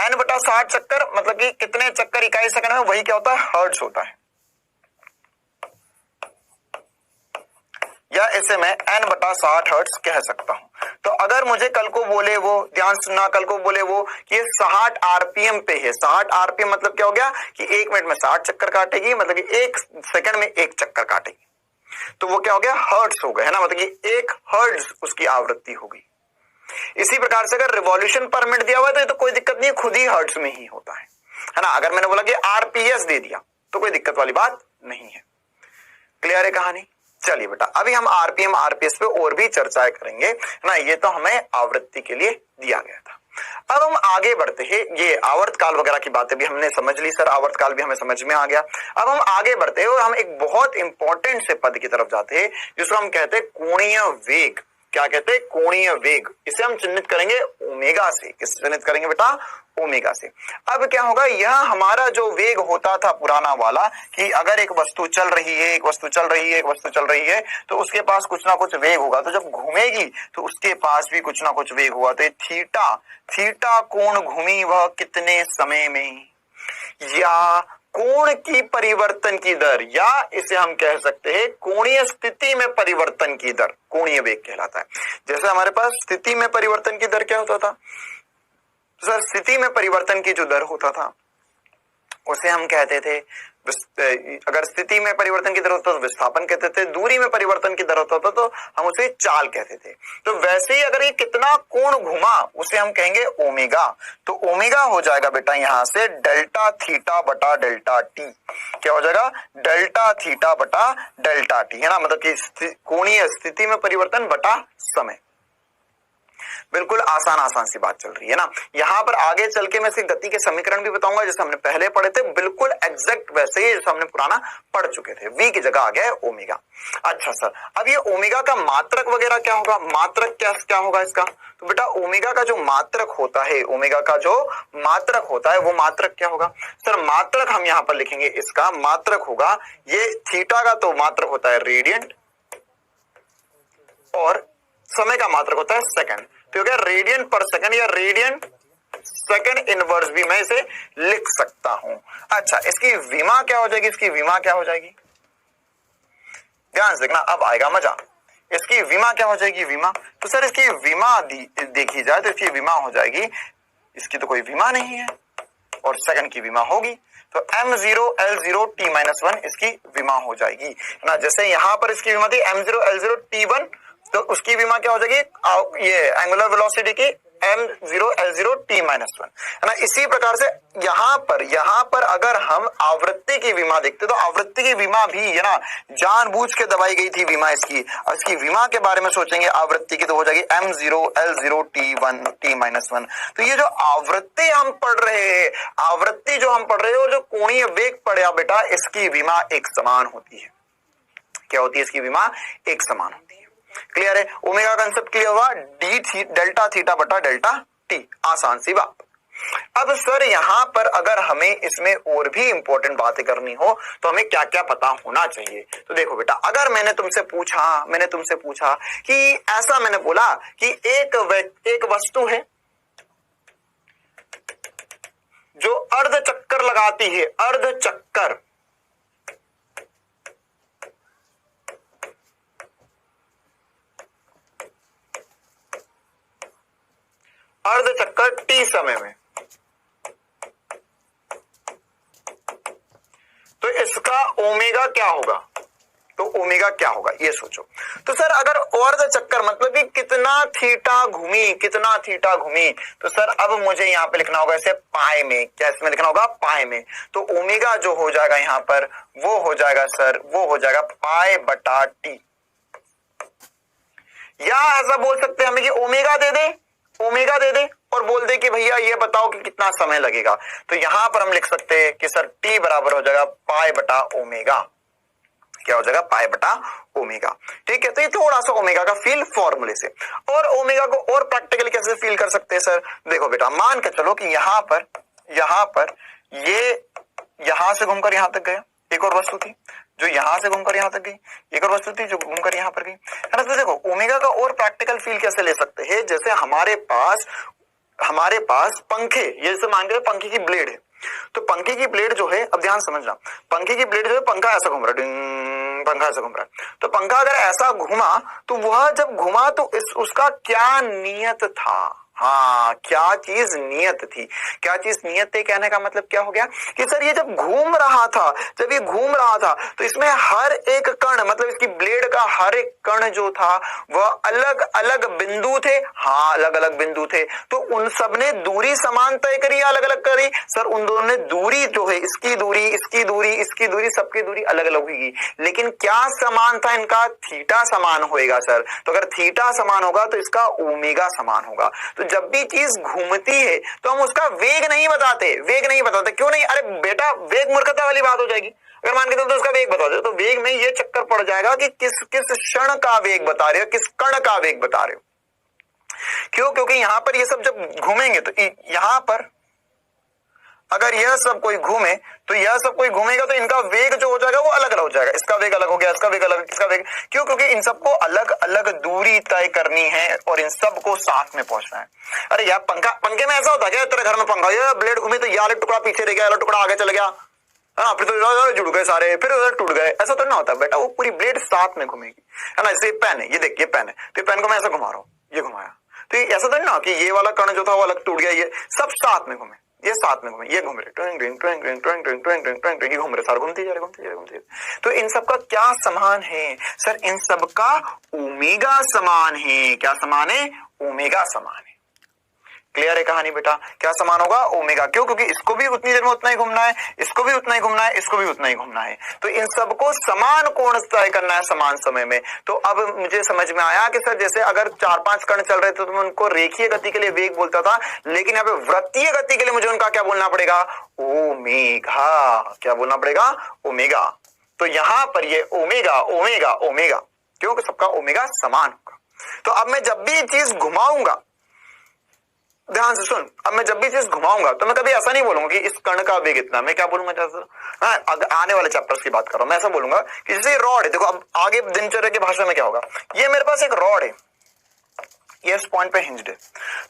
n बटा 60 चक्कर मतलब कि कितने चक्कर इकाई सेकंड में, वही क्या होता है, हर्ट्ज होता है। या इसे मैं n बटा 60 हर्ट्ज कह सकता हूं। तो अगर मुझे कल को बोले वो, ध्यान सुनना, कल को बोले वो कि 60 आरपीएम पे है, 60 आरपीएम मतलब क्या हो गया कि 1 मिनट में 60 चक्कर काटेगी, मतलब कि 1 सेकंड में 1 चक्कर काटेगी, तो वो क्या हो गया, हर्ट्ज हो गया, है ना। मतलब कि 1 हर्ट्ज उसकी आवृत्ति होगी। इसी प्रकार से अगर रिवॉल्यूशन पर मिनट दिया हुआ है तो कोई दिक्कत नहीं है, खुद ही हर्ट्ज में ही होता है ना। अगर मैंने बोला कि आरपीएस दे दिया तो कोई दिक्कत वाली बात नहीं है। क्लियर है कहानी। चलिए बेटा, अभी हम आरपीएम आरपीएस पे और भी चर्चाएं करेंगे ना। ये तो हमें आवृत्ति के लिए दिया गया था। अब हम आगे बढ़ते हैं, ये आवर्तकाल वगैरह की बातें भी हमने समझ ली सर, आवर्तकाल भी हमें समझ में आ गया। अब हम आगे बढ़ते हैं और हम एक बहुत इंपॉर्टेंट से पद की तरफ जाते हैं जिसको हम कहते हैं कोणीय वेग। क्या कहते हैं, कोणीय वेग। इसे हम चिन्हित करेंगे ओमेगा से। किससे चिन्हित करेंगे बेटा, ओमेगा से। अब क्या होगा, यह हमारा जो वेग होता था पुराना वाला कि अगर एक वस्तु चल रही है तो उसके पास कुछ ना कुछ वेग होगा, तो जब घूमेगी तो उसके पास भी कुछ ना कुछ वेग होगा। तो थीटा कोण घूमी वह कितने समय में, या कोण की परिवर्तन की दर, या इसे हम कह सकते हैं कोणीय स्थिति में परिवर्तन की दर, कोणीय वेग कहलाता है। जैसे हमारे पास स्थिति में परिवर्तन की दर क्या होता था सर, स्थिति में परिवर्तन की जो दर होता था उसे हम कहते थे अगर स्थिति में परिवर्तन की जरूरत हो तो विस्थापन कहते थे, दूरी में परिवर्तन की जरूरत होता तो हम उसे चाल कहते थे। तो वैसे ही अगर ये कितना कोण घुमा उसे हम कहेंगे ओमेगा। तो ओमेगा हो जाएगा बेटा यहां से डेल्टा थीटा बटा डेल्टा टी। क्या हो जाएगा? डेल्टा थीटा बटा डेल्टा टी, है ना, मतलब कि कोणीय स्थिति में परिवर्तन बटा समय। बिल्कुल आसान सी बात चल रही है ना। यहां पर आगे चल के मैं इसकी गति के समीकरण भी बताऊंगा जैसे हमने पहले पढ़े थे, बिल्कुल एग्जैक्ट वैसे ही जैसे हमने पुराना पढ़ चुके थे। v की जगह आ गया है ओमेगा। अच्छा सर, अब ये ओमेगा का मात्रक वगैरह क्या होगा? मात्रक क्या होगा इसका? तो बेटा ओमेगा का जो मात्रक होता है, ओमेगा का जो मात्रक होता है वो मात्रक क्या होगा? सर मात्रक हम यहां पर लिखेंगे, इसका मात्रक होगा ये थीटा का तो मात्रक होता है रेडियंट और समय का मात्रक होता है सेकंड। तो क्या रेडियन पर सेकंड या रेडियन सेकंड इनवर्स भी मैं इसे लिख सकता हूं। अच्छा, इसकी विमा क्या हो जाएगी? इसकी विमा क्या हो जाएगी? ध्यान से देखना, अब आएगा मजा। इसकी विमा क्या हो जाएगी? विमा, तो सर इसकी विमा देखी जाए तो इसकी विमा हो जाएगी, इसकी तो कोई विमा नहीं है और सेकंड की विमा होगी तो m0 L0 t-1 इसकी विमा हो जाएगी ना। जैसे यहां पर इसकी विमा थी m0 L0 t1, तो उसकी विमा क्या हो जाएगी? ये एंगुलर वेलोसिटी की m0 L0 t-1, है ना। इसी प्रकार से यहां पर अगर हम आवृत्ति की विमा देखते तो आवृत्ति की विमा भी, है ना, जानबूझ के दबाई गई थी विमा इसकी। और इसकी विमा के बारे में सोचेंगे आवृत्ति की तो हो जाएगी m0 L0 t-1। तो ये जो आवृत्ति हम पढ़ रहे हैं, आवृत्ति जो हम पढ़ रहे हो, जो कोणीय वेग पढ़ा बेटा, इसकी विमा एक समान होती है। क्या होती है? इसकी विमा एक समान होती है। क्लियर है? ओमेगा कंसेप्ट क्लियर हुआ? डेल्टा थीटा बटा डेल्टा टी, आसान सी बात। अब सर यहां पर अगर हमें इसमें और भी इंपॉर्टेंट बातें करनी हो तो हमें क्या क्या पता होना चाहिए। तो देखो बेटा, अगर मैंने तुमसे पूछा कि ऐसा, मैंने बोला कि एक वस्तु है जो अर्ध चक्कर लगाती है, अर्ध चक्कर टी समय में, तो इसका ओमेगा क्या होगा? तो ओमेगा क्या होगा ये सोचो। तो सर अगर अर्ध चक्कर मतलब कि कितना थीटा घूमी, तो सर अब मुझे यहां पे लिखना होगा इसे पाई में। क्या इसमें लिखना होगा? पाई में। तो ओमेगा जो हो जाएगा यहां पर वो हो जाएगा सर, वो हो जाएगा पाई बटा टी। या ऐसा बोल सकते हैं हमें कि ओमेगा दे दे और बोल दे कि भैया ये बताओ कि कितना समय लगेगा। तो यहां पर हम लिख सकते हैं कि सर टी बराबर हो जाएगा पाई बटा ओमेगा। क्या हो जाएगा? पाई बटा ओमेगा। ठीक है, तो ये थोड़ा सा ओमेगा का फील फॉर्मूले से। और ओमेगा को और प्रैक्टिकली कैसे फील कर सकते हैं सर? देखो बेटा, मान के चलो कि यहां पर ये यहां से घूमकर यहां तक गया, एक और वस्तु थी जो यहां से घूमकर यहां तक गई, एक और वस्तु थी जो घूमकर यहां पर गई, है ना। तो देखो ओमेगा का और प्रैक्टिकल फील कैसे ले सकते हैं? जैसे हमारे पास पंखे, ये जैसे मान के पंखे की ब्लेड है, तो पंखे की ब्लेड जो है, अब ध्यान समझना, पंखे की ब्लेड जो है, पंखा ऐसा घूम रहा है, पंखा ऐसा घूम रहा है, तो पंखा अगर ऐसा घुमा तो वह जब घुमा तो उसका क्या नियत था? हाँ, क्या चीज नियत थी? क्या चीज नियत थी कहने का मतलब क्या हो गया कि सर ये जब घूम रहा था तो इसमें हर एक कण, मतलब इसकी ब्लेड का हर एक कण जो था वह अलग अलग बिंदु थे। हाँ, अलग अलग बिंदु थे। तो उन सब ने दूरी समान तय करी या अलग अलग करी? सर उन दोनों ने दूरी जो है, इसकी दूरी सबकी दूरी अलग अलग होगी, लेकिन क्या समान था इनका? थीटा समान होएगा सर। तो अगर थीटा समान होगा तो इसका ओमेगा समान होगा। तो जब भी चीज घूमती है तो हम उसका वेग नहीं बताते। क्यों नहीं? अरे बेटा, वेग मूर्खता वाली बात हो जाएगी। अगर मान के चलो तो उसका वेग बता दो तो वेग में ये चक्कर पड़ जाएगा कि किस क्षण का वेग बता रहे हो, किस कण का वेग बता रहे हो। क्यों? क्योंकि यहां पर ये सब जब घूमेंगे तो यहां पर अगर यह सब कोई घूमे तो यह सब कोई घूमेगा तो इनका वेग जो हो जाएगा वो अलग अलग हो जाएगा। इसका वेग अलग हो गया, इसका वेग अलग, इसका वेग। क्यों? क्योंकि इन सबको अलग अलग दूरी तय करनी है और इन सबको साथ में पहुंचना है। अरे यार, पंखे में ऐसा होता है क्या? तेरे घर में पंखा, ये ब्लेड घूमी तो ये वाला टुकड़ा पीछे रह गया, वाला टुकड़ा आगे चल गया, हाँ, फिर तो जुड़ गए सारे, फिर उधर टूट गए। ऐसा तो ना होता बेटा, वो पूरी ब्लेड साथ में घूमेगी, है ना। जैसे पेन है, ये देखिए पेन है, तो पेन को मैं ऐसा घुमा रहा हूँ, ये घुमाया, तो ऐसा तो नहीं ना कि ये वाला कण जो था वो अलग टूट गया, ये सब साथ में घूमे। ये साथ में घूमे, ये घूम रहे ट्विंग ट्विंग ट्विंग ट्विंग ट्विंग ट्विंग ट्विंग ट्विंग ट्विंग, ये घूम रहे सारे, घूमते जा रहे घूमते जा रहे घूमते जा रहे। तो इन सब का क्या समान है सर? इन सब का ओमेगा समान है। क्या समान है? ओमेगा समान है। क्लियर है कहानी बेटा? क्या समान होगा? ओमेगा। क्यों? क्योंकि इसको भी उतनी देर में उतना ही घूमना है, इसको भी उतना ही घूमना है, इसको भी उतना ही घूमना है। तो इन सबको समान कोण तय करना है समान समय में। तो अब मुझे समझ में आया कि सर जैसे अगर 4-5 कण चल रहे थे तो मैं उनको रेखीय गति के लिए वेग बोलता था, लेकिन यहाँ पे वृत्तीय गति के लिए मुझे उनका क्या बोलना पड़ेगा? ओमेगा। क्या बोलना पड़ेगा? ओमेगा। तो यहां पर ये ओमेगा ओमेगा ओमेगा, क्योंकि सबका ओमेगा समान होगा। तो अब मैं जब भी चीज घुमाऊंगा, ध्यान से सुन, अब मैं जब भी चीज घुमाऊंगा तो मैं कभी ऐसा नहीं बोलूंगा कि इस कण का वेग इतना, मैं क्या बोलूंगा जैसे, आने वाले चैप्टर्स की बात कर रहा हूं, मैं ऐसा बोलूंगा कि जैसे रॉड है, देखो अब आगे दिनचर्या की भाषा में क्या होगा, ये मेरे पास एक रॉड है, ये इस पॉइंट पे हिंज्ड है,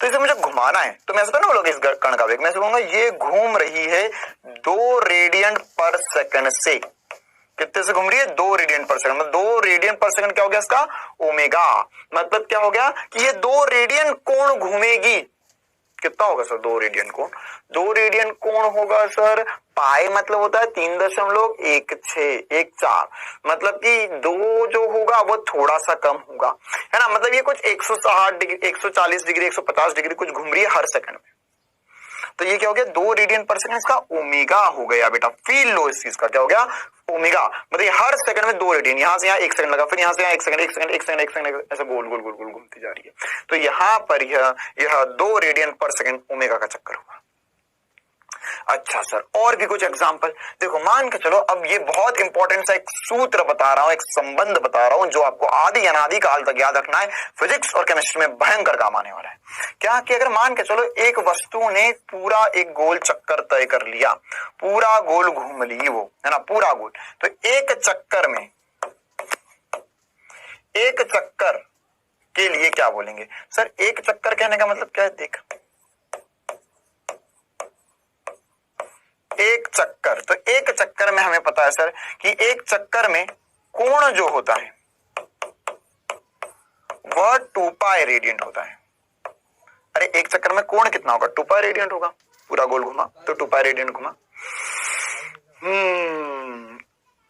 तो इसे मुझे घुमाना है, तो मैं ऐसा तो नहीं बोलूंगा इस कण का वेग, मैं ऐसा बोलूंगा ये घूम रही है 2 रेडियन पर सेकंड से। कितने से घूम रही है? 2 रेडियन पर सेकंड। मतलब 2 रेडियन पर सेकंड क्या हो गया इसका? ओमेगा। मतलब क्या हो गया कि ये 2 रेडियन कोण घूमेगी। कितना होगा सर 2 रेडियन कोण? 2 रेडियन कोण होगा सर पाई, मतलब होता है 3.1614, मतलब कि 2 जो होगा वो थोड़ा सा कम होगा, है ना। मतलब ये कुछ 160 डिग्री, 140 डिग्री, 150 डिग्री कुछ घूम रही है हर सेकंड में। तो ये क्या हो गया? 2 रेडियन पर सेकंड, इसका ओमेगा हो गया बेटा। फील लो इस चीज का, क्या हो गया? ओमेगा। मतलब हर सेकंड में 2 रेडियन, यहां से यहां 1 सेकंड लगा, फिर यहां से यहां 1 सेकंड 1 सेकंड 1 सेकंड 1 सेकंड, ऐसे गोल गोल गोल गोल घूमती जा रही है। तो यहां पर यह 2 रेडियन पर सेकंड ओमेगा का चक्कर हुआ। अच्छा सर, और भी कुछ एग्जांपल देखो, मान के चलो, अब ये बहुत इंपॉर्टेंट सा एक सूत्र बता रहा हूं, एक संबंध बता रहा हूं जो आपको आदि अनादि काल तक याद रखना है। फिजिक्स और केमिस्ट्री में भयंकर काम आने वाला है। क्या कि अगर मान के चलो एक वस्तु ने पूरा एक गोल चक्कर तय कर लिया, पूरा गोल घूम ली वो, है ना, पूरा गोल, तो एक चक्कर में, एक चक्कर के लिए क्या बोलेंगे सर? एक चक्कर कहने का मतलब क्या है? देख, एक चक्कर, तो एक चक्कर में हमें पता है सर कि एक चक्कर में कोण जो होता है वह 2 पाई रेडियंट होता है। अरे एक चक्कर में कोण कितना होगा? 2 पाई रेडियंट होगा। पूरा गोल घुमा तो 2 पाई रेडियंट घुमा।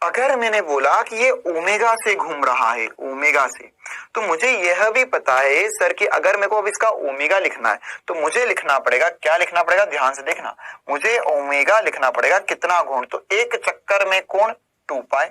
अगर मैंने बोला कि ये ओमेगा से घूम रहा है, ओमेगा से, तो मुझे यह भी पता है सर कि अगर मेरे को अब इसका ओमेगा लिखना है तो मुझे लिखना पड़ेगा, क्या लिखना पड़ेगा? ध्यान से देखना, मुझे ओमेगा लिखना पड़ेगा कितना गुण? तो एक चक्कर में कोण 2 पाई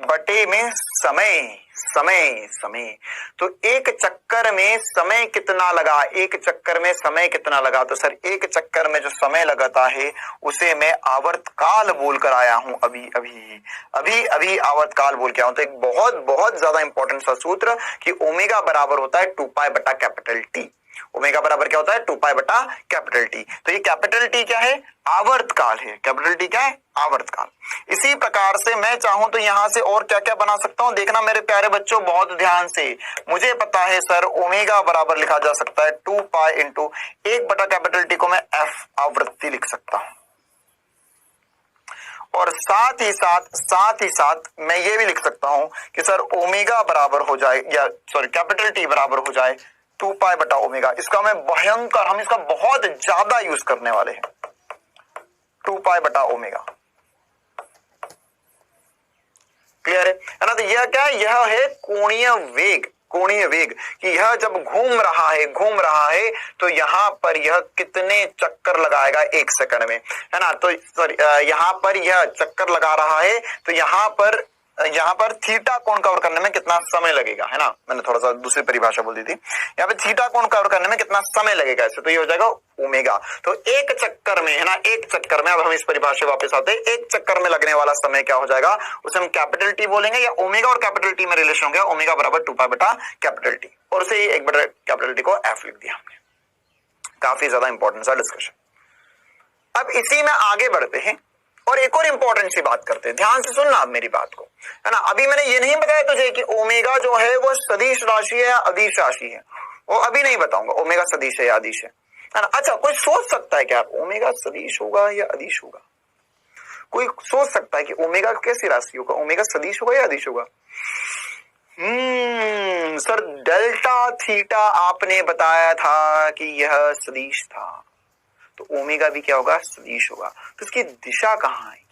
बटे में समय, समय समय, तो एक चक्कर में समय कितना लगा? एक चक्कर में समय कितना लगा? तो सर एक चक्कर में जो समय लगाता है उसे मैं आवर्तकाल बोलकर आया हूं, अभी अभी अभी अभी आवर्तकाल बोल के आया हूं। तो एक बहुत बहुत ज्यादा इंपॉर्टेंट सा सूत्र कि ओमेगा बराबर होता है 2 पाई बटा कैपिटल टी। ओमेगा बराबर क्या होता है? 2 पाई बटा कैपिटल टी। तो ये कैपिटल टी क्या है? आवर्तकाल है। कैपिटल टी क्या है? आवर्तकाल। इसी प्रकार से मैं चाहूं तो यहां से और क्या क्या बना सकता हूं, देखना मेरे प्यारे बच्चों बहुत ध्यान से। मुझे पता है सर ओमेगा बराबर लिखा जा सकता है 2 पाई इंटू 1 बटा कैपिटल टी को मैं एफ आवृत्ति लिख सकता हूं, और साथ ही साथ मैं ये भी लिख सकता हूं कि सर ओमेगा बराबर हो जाए, या सॉरी कैपिटल टी बराबर हो जाए 2 पाई बटा ओमेगा। इसका मैं भयंकर, हम इसका बहुत ज्यादा यूज करने वाले हैं, 2 पाई बटा ओमेगा। क्लियर है ना? तो यह क्या है? यह है कोणीय वेग, कोणीय वेग, कि यह जब घूम रहा है तो यहां पर यह कितने चक्कर लगाएगा 1 सेकंड में, है ना। तो सॉरी, यहां पर यह चक्कर लगा रहा है तो यहां पर थीटा कोण कवर करने में कितना समय लगेगा, है ना। मैंने थोड़ा सा दूसरी परिभाषा बोल दी थी। यहाँ पे थीटा कोण कवर करने में कितना समय लगेगा ऐसे, तो ये हो जाएगा ओमेगा। तो एक चक्कर में, है ना, एक चक्कर में, अब हम इस परिभाषा वापस आते हैं, एक चक्कर में लगने वाला समय क्या हो जाएगा, उसे हम कैपिटल टी बोलेंगे, या ओमेगा और कैपिटल टी में रिलेशन हो गया ओमेगा बराबर 2 पाई बटा कैपिटल टी, और उसे 1 बटा कैपिटल टी को एफ लिख दिया हमने। काफी ज्यादा इंपॉर्टेंट सा डिस्कशन। अब इसी में आगे बढ़ते हैं और एक और इंपॉर्टेंट सी बात करते हैं। ध्यान से सुनना आप मेरी बात को, है ना। अभी मैंने ये नहीं बताया तुझे कि ओमेगा जो है वो सदिश राशि है या अदिश राशि है, वो अभी नहीं बताऊंगा, ओमेगा सदिश है या अदिश है ना। अच्छा, कोई सोच सकता है क्या ओमेगा सदिश होगा या अदिश होगा? कोई सोच सकता है कि ओमेगा कैसी राशि होगा, ओमेगा सदिश होगा या अदिश होगा? सर डेल्टा थीटा आपने बताया था कि यह सदिश था, तो ओमेगा भी क्या होगा, सदिश होगा। तो इसकी दिशा कहाँ आएगी,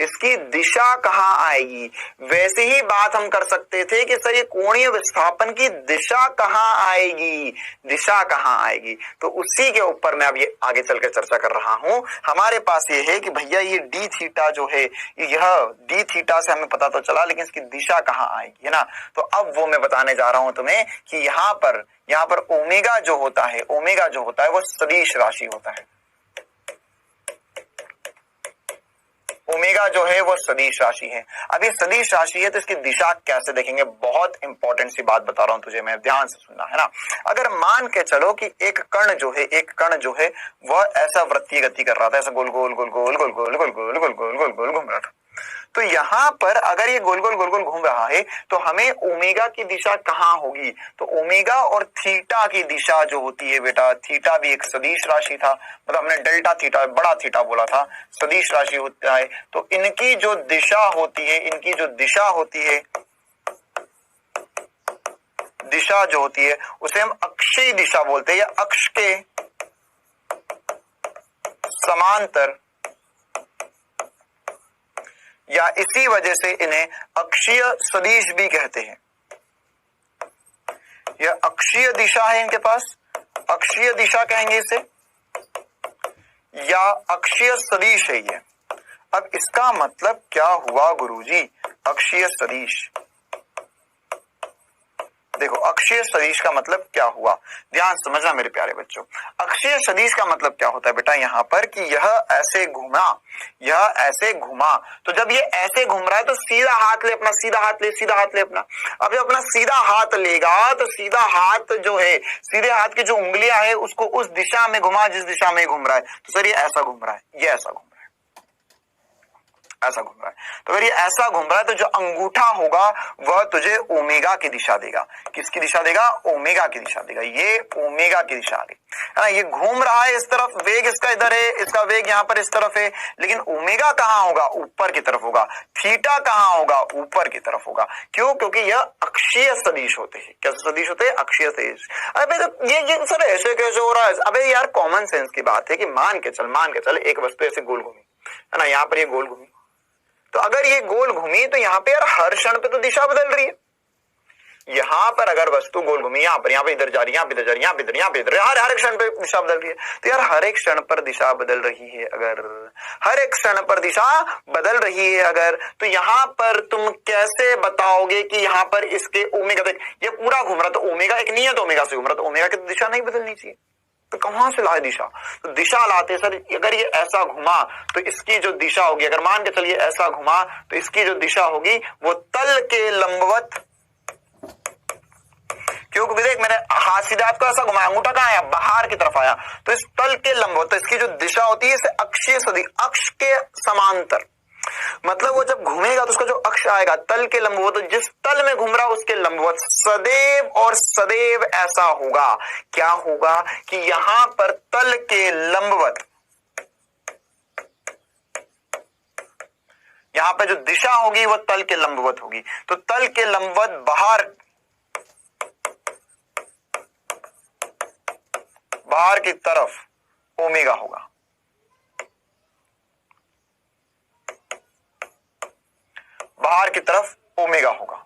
इसकी दिशा कहाँ आएगी? वैसे ही बात हम कर सकते थे कि सर ये कोणीय विस्थापन की दिशा कहाँ आएगी, दिशा कहाँ आएगी। तो उसी के ऊपर मैं अब ये आगे चल के चर्चा कर रहा हूं। हमारे पास ये है कि भैया ये डी थीटा जो है, यह डी थीटा से हमें पता तो चला, लेकिन इसकी दिशा कहाँ आएगी, है ना। तो अब वो मैं बताने जा रहा हूं तुम्हें कि यहाँ पर ओमेगा जो होता है, ओमेगा जो होता है वो सदिश राशि होता है। ओमेगा जो है वो सदिश राशि है। अब ये सदिश राशि है तो इसकी दिशा कैसे देखेंगे, बहुत इंपॉर्टेंट सी बात बता रहा हूं तुझे मैं, ध्यान से सुनना, है ना। अगर मान के चलो कि एक कण जो है वह ऐसा वृत्तीय गति कर रहा था, ऐसा गोल गोल गोल गोल गोल गोल गोल गोल गोल गोल गोल गोल घूम रहा था। तो यहां पर अगर ये गोल गोल गोल गोल घूम रहा है तो हमें ओमेगा की दिशा कहाँ होगी, तो ओमेगा और थीटा की दिशा जो होती है बेटा, थीटा भी एक सदिश राशि था, मतलब हमने डेल्टा थीटा बड़ा थीटा बोला था, सदिश राशि होता है। तो इनकी जो दिशा होती है, इनकी जो दिशा होती है, दिशा जो होती है उसे हम अक्षीय दिशा बोलते हैं, या अक्ष के समांतर, या इसी वजह से इन्हें अक्षीय सदिश भी कहते हैं। यह अक्षीय दिशा है इनके पास, अक्षीय दिशा कहेंगे इसे, या अक्षीय सदिश है ये। अब इसका मतलब क्या हुआ गुरुजी, अक्षीय सदिश, देखो अक्षीय सदिश का मतलब क्या हुआ, ध्यान समझना मेरे प्यारे बच्चों। अक्षीय सदिश का मतलब क्या होता है बेटा, यहाँ पर कि यह ऐसे घुमा, यह ऐसे घुमा, तो जब ये ऐसे घूम रहा है तो सीधा हाथ ले अपना, सीधा हाथ ले, सीधा हाथ ले अपना। अब जब अपना सीधा हाथ लेगा तो सीधा हाथ जो है, सीधे हाथ की जो उंगलियां है उसको उस दिशा में घुमा जिस दिशा में घूम रहा है। तो सर ये ऐसा घूम रहा है, ये ऐसा घूम रहा है, ऐसा घूम रहा है। तो अगर ये ऐसा घूम रहा है तो जो अंगूठा होगा वह तुझे ओमेगा की दिशा देगा। किसकी दिशा देगा, ओमेगा की दिशा देगा। ये ओमेगा की दिशा आ गई, है ना। ये घूम रहा है इस तरफ, वेग इसका इधर है, इसका वेग यहाँ पर इस तरफ है, लेकिन ओमेगा कहाँ होगा, ऊपर की तरफ होगा। थीटा कहाँ होगा, ऊपर की तरफ होगा। क्यों, क्योंकि यह अक्षीय सदिश होते हैं। कैसे सदिश होते हैं, अक्षीय सदिश। अबे तो ये सर ऐसे कैसे हो रहा है, अबे यार कॉमन सेंस की बात है कि मान के चल एक वस्तु ऐसे गोल घूमी, है ना, यहाँ पर ये गोल घूमी, तो अगर ये गोल घूमी तो यहाँ पे यार हर क्षण पे तो दिशा बदल रही है। यहाँ पर अगर वस्तु गोल घूमी, यहाँ पे इधर जा रही है, यहाँ पे इधर जा रही है, यहाँ पे इधर, यहाँ पे इधर, हर क्षण पे दिशा बदल रही है। तो यार हर एक क्षण पर दिशा बदल रही है, अगर हर एक क्षण पर दिशा बदल रही है अगर, तो यहाँ पर तुम कैसे बताओगे कि यहाँ पर इसके ओमेगा, देख ये पूरा घूम रहा, तो ओमेगा एक नियत ओमेगा से घूम रहा, तो ओमेगा की दिशा नहीं बदलनी चाहिए। तो कहां से लाए दिशा, तो दिशा लाते सर अगर ये ऐसा घुमा तो इसकी जो दिशा होगी, अगर मान के चलिए ऐसा घुमा तो इसकी जो दिशा होगी वो तल के लंबवत, क्योंकि देख मैंने हाथ सीधे हाथ को ऐसा घुमाया, अंगूठा कहाँ आया, बाहर की तरफ आया, तो इस तल के लंबवत, तो इसकी जो दिशा होती है इसे अक्षीय सदिश, अक्ष के समांतर, मतलब वो जब घूमेगा तो उसका जो अक्ष आएगा तल के लंबवत, तो जिस तल में घूम रहा उसके लंबवत सदैव और सदैव ऐसा होगा। क्या होगा कि यहां पर तल के लंबवत, यहां पर जो दिशा होगी वो तल के लंबवत होगी, तो तल के लंबवत बाहर की तरफ ओमेगा होगा, बाहर की तरफ ओमेगा होगा।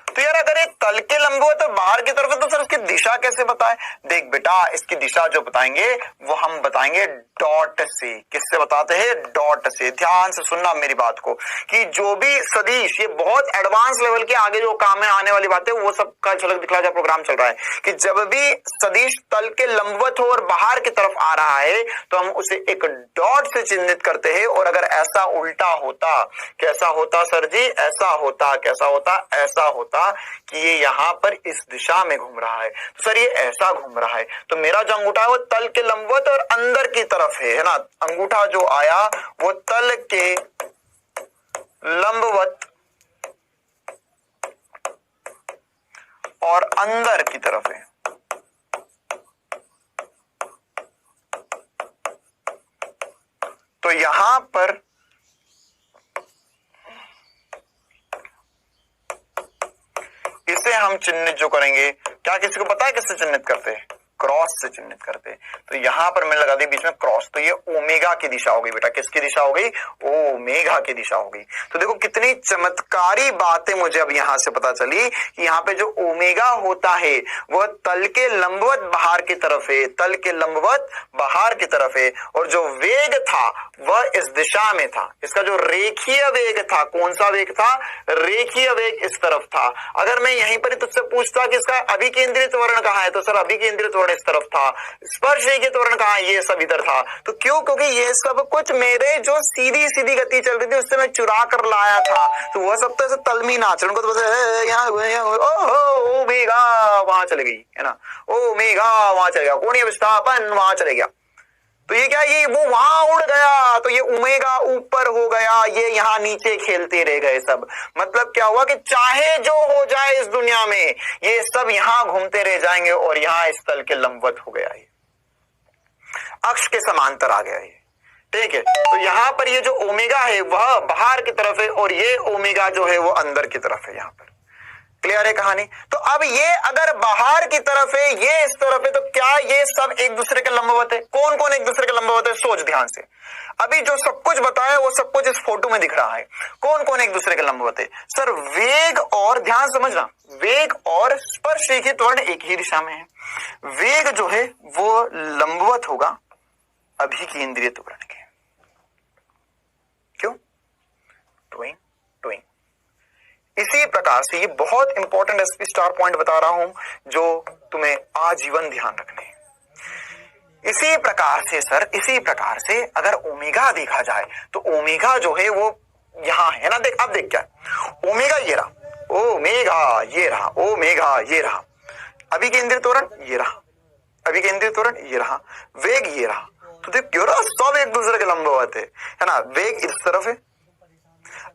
तो यार अगर ये तल के लंबवत और बाहर की तरफ है तो सर इसकी दिशा कैसे बताएं, देख बेटा इसकी दिशा जो बताएंगे वो हम बताएंगे डॉट से। किससे बताते हैं, डॉट से। ध्यान से सुनना मेरी बात को कि जो भी सदिश, ये बहुत एडवांस लेवल के आगे जो काम में आने वाली बात है वो सब का झलक दिखला जा प्रोग्राम चल रहा है कि जब भी सदिश तल के लंबवत हो और बाहर की तरफ आ रहा है तो हम उसे एक डॉट से चिन्हित करते हैं। और अगर ऐसा उल्टा होता, कैसा होता सर जी, ऐसा होता, कैसा होता, ऐसा होता कि ये यहां पर इस दिशा में घूम रहा है, तो सर ये ऐसा घूम रहा है, तो मेरा जो अंगूठा है वो तल के लंबवत और अंदर की तरफ है ना। अंगूठा जो आया वो तल के लंबवत और अंदर की तरफ है। तो यहां पर इसे हम चिन्हित जो करेंगे, क्या किसी को पता है किससे चिन्हित करते हैं, क्रॉस से चिन्हित करते। तो यहां पर मैंने लगा दी बीच में क्रॉस, तो ये ओमेगा की दिशा हो गई बेटा। किसकी दिशा हो गई? ओमेगा की दिशा हो गई। तो देखो कितनी चमत्कारी बातें मुझे अब यहां से पता चली कि यहाँ पे जो ओमेगा होता है वह तल के लंबवत बाहर की तरफ है, तल के लंबवत बाहर की तरफ है, और जो वेग था वह इस दिशा में था। इसका जो रेखीय वेग था, कौन सा वेग था? रेखीय वेग इस तरफ था। अगर मैं यहीं पर तुझसे पूछता कि इसका अभिकेंद्रित त्वरण कहाँ है, तो सर अभिकेंद्रित त्वरण इस तरफ था। स्पर्श रेखीय त्वरण कहाँ है? ये सब इधर था। तो क्यों? क्योंकि ये सब कुछ मेरे जो सीधी सीधी गति चल रही थी उससे मैं चुरा कर लाया था। तो वह सब तो ऐसे तलमी नाच, उनको तो ओमेगा वहां चले गई है ना, ओमेगा वहां चले गया, कोणीय विस्थापन वहां चले गया। तो ये क्या, ये वो वहां उड़ गया, तो ये ओमेगा ऊपर हो गया, ये यहाँ नीचे खेलते रह गए सब। मतलब क्या हुआ कि चाहे जो हो जाए इस दुनिया में, ये सब यहाँ घूमते रह जाएंगे और यहाँ इस तल के लंबवत हो गया, ये अक्ष के समांतर आ गया ये। ठीक है, तो यहाँ पर ये जो ओमेगा है वह बाहर की तरफ है और ये ओमेगा जो है वो अंदर की तरफ है। यहाँ पर क्लियर है कहानी? तो अब ये अगर बाहर की तरफ है, ये इस तरफ है, तो क्या ये सब एक दूसरे के लंबवत है? कौन कौन एक दूसरे के लंबवत है? सोच ध्यान से। अभी जो सब कुछ बताया वो सब कुछ इस फोटो में दिख रहा है। कौन कौन एक दूसरे के लंबवत है? सर वेग और, ध्यान समझना, वेग और स्पर्श रेखीय त्वरण एक ही दिशा में है। वेग जो है वो लंबवत होगा अभिकेंद्रीय त्वरण के। क्यों? Towing towing. इसी प्रकार से, ये बहुत इंपॉर्टेंट एसपी स्टार पॉइंट बता रहा हूं जो तुम्हें आजीवन ध्यान रखने हैं। इसी प्रकार से सर, इसी प्रकार से अगर ओमेगा देखा जाए तो ओमेगा जो है वो यहां है ना। देख, अब देख क्या है, ओमेगा ये रहा, ओमेगा ये रहा, ओमेगा ये रहा, अभिकेंद्रित त्वरण ये रहा, अभिकेंद्रित त्वरण ये रहा, वेग ये रहा। तो देख क्यों रहा, सब एक दूसरे के लंबवत है ना। वेग इस तरफ है,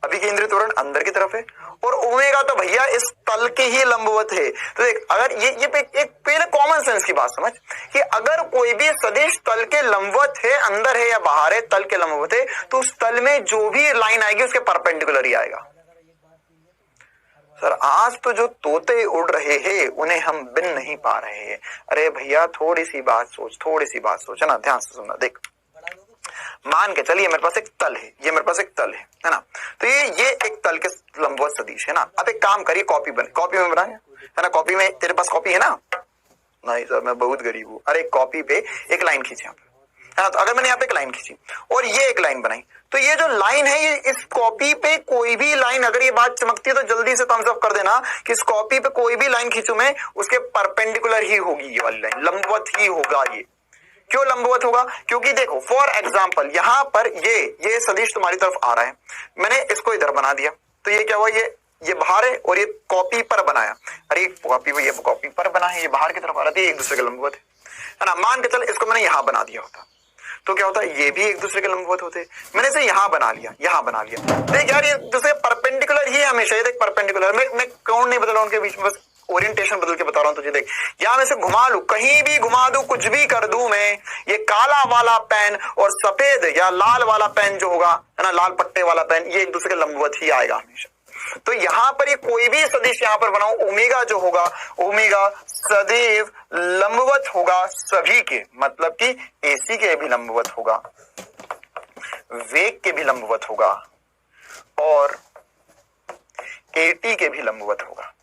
अभिकेंद्रित त्वरण अंदर की तरफ है, और ओमेगा तो भैया इस तल के ही लंबवत है। तो देख, अगर ये एक पहले कॉमन सेंस की बात समझ कि अगर कोई भी सदिश तल के लंबवत है, अंदर है या बाहर है, तल के लंबवत है, तो उस तल में जो भी लाइन आएगी उसके परपेंडिकुलर ही आएगा। सर आज तो जो तोते उड़ रहे हैं उन्हें हम बिन नहीं पा रहे हैं। अरे भैया थोड़ी सी बात सोच, थोड़ी सी बात सोच, है ना, ध्यान से सुनना। देख, मान के चलिए मेरे पास एक तल है, ये मेरे पास एक तल है ना। तो ये एक तल के लंबवत सदिश है ना। अब एक काम करिए, कॉपी में बनाए, है ना। कॉपी में, तेरे पास कॉपी है ना? नहीं सर मैं बहुत गरीब हूं। अरे कॉपी पे एक लाइन खींचे यहाँ पे, है ना। तो अगर मैंने यहाँ पे एक लाइन खींची और ये एक लाइन बनाई, तो ये जो लाइन है, ये इस कॉपी पे कोई भी लाइन, अगर ये बात चमकती है तो जल्दी से थम्स अप कर देना कि इस कॉपी पे कोई भी लाइन खींचू मैं, उसके परपेंडिकुलर ही होगी ये वाली लाइन, लंबवत ही होगा ये। क्यों लंबवत होगा? क्योंकि देखो फॉर एग्जाम्पल यहां पर ये सदिश तुम्हारी तरफ आ रहा है, मैंने इसको इधर बना दिया, तो ये क्या हुआ, ये बाहर है और ये कॉपी पर बनाया। अरे ये कॉपी पर बना है, ये बाहर की तरफ आ रहा था, ये एक दूसरे के लंबवत है ना। मान के चल इसको मैंने यहां बना दिया होता तो क्या होता, ये भी एक दूसरे के लंबवत होते। मैंने इसे यहां बना लिया, यहां बना लिया। देख यार ये दूसरे परपेंडिकुलर ही हमेशा, ये देख परपेंडिकुलर। मैं कौन नहीं बदला उनके बीच में, बस ओरिएंटेशन बदल के बता रहा हूं तुझे। देख यहां मैं से घुमा लू, कहीं भी घुमा दूं, कुछ भी कर दूं मैं, ये काला वाला पेन और सफेद या लाल वाला पेन जो होगा, है ना, लाल पट्टे वाला पेन, ये एक दूसरे के लंबवत ही आएगा हमेशा। तो यहां पर ये कोई भी सदिश यहां पर बनाओ, ओमेगा जो होगा, ओमेगा सदैव लंबवत होगा सभी के, मतलब कि एसी के भी लंबवत होगा, वेग के भी लंबवत होगा और एटी के भी लंबवत होगा।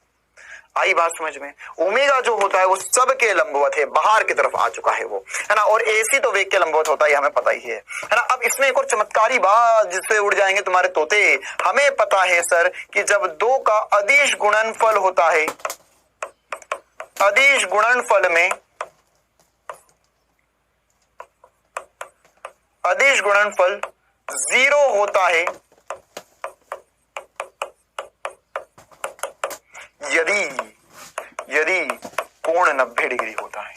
आई बात समझ में? ओमेगा जो होता है वो सबके लंबवत है, बाहर की तरफ आ चुका है वो, है ना। और एसी तो वेग के लंबवत होता है, हमें पता ही है ना। अब इसमें एक और चमत्कारी बात जिससे उड़ जाएंगे तुम्हारे तोते। हमें पता है सर कि जब दो का अदिश गुणनफल होता है, अदिश गुणनफल में, अदिश गुणनफल 0 होता है यदि कोण 90 डिग्री होता है।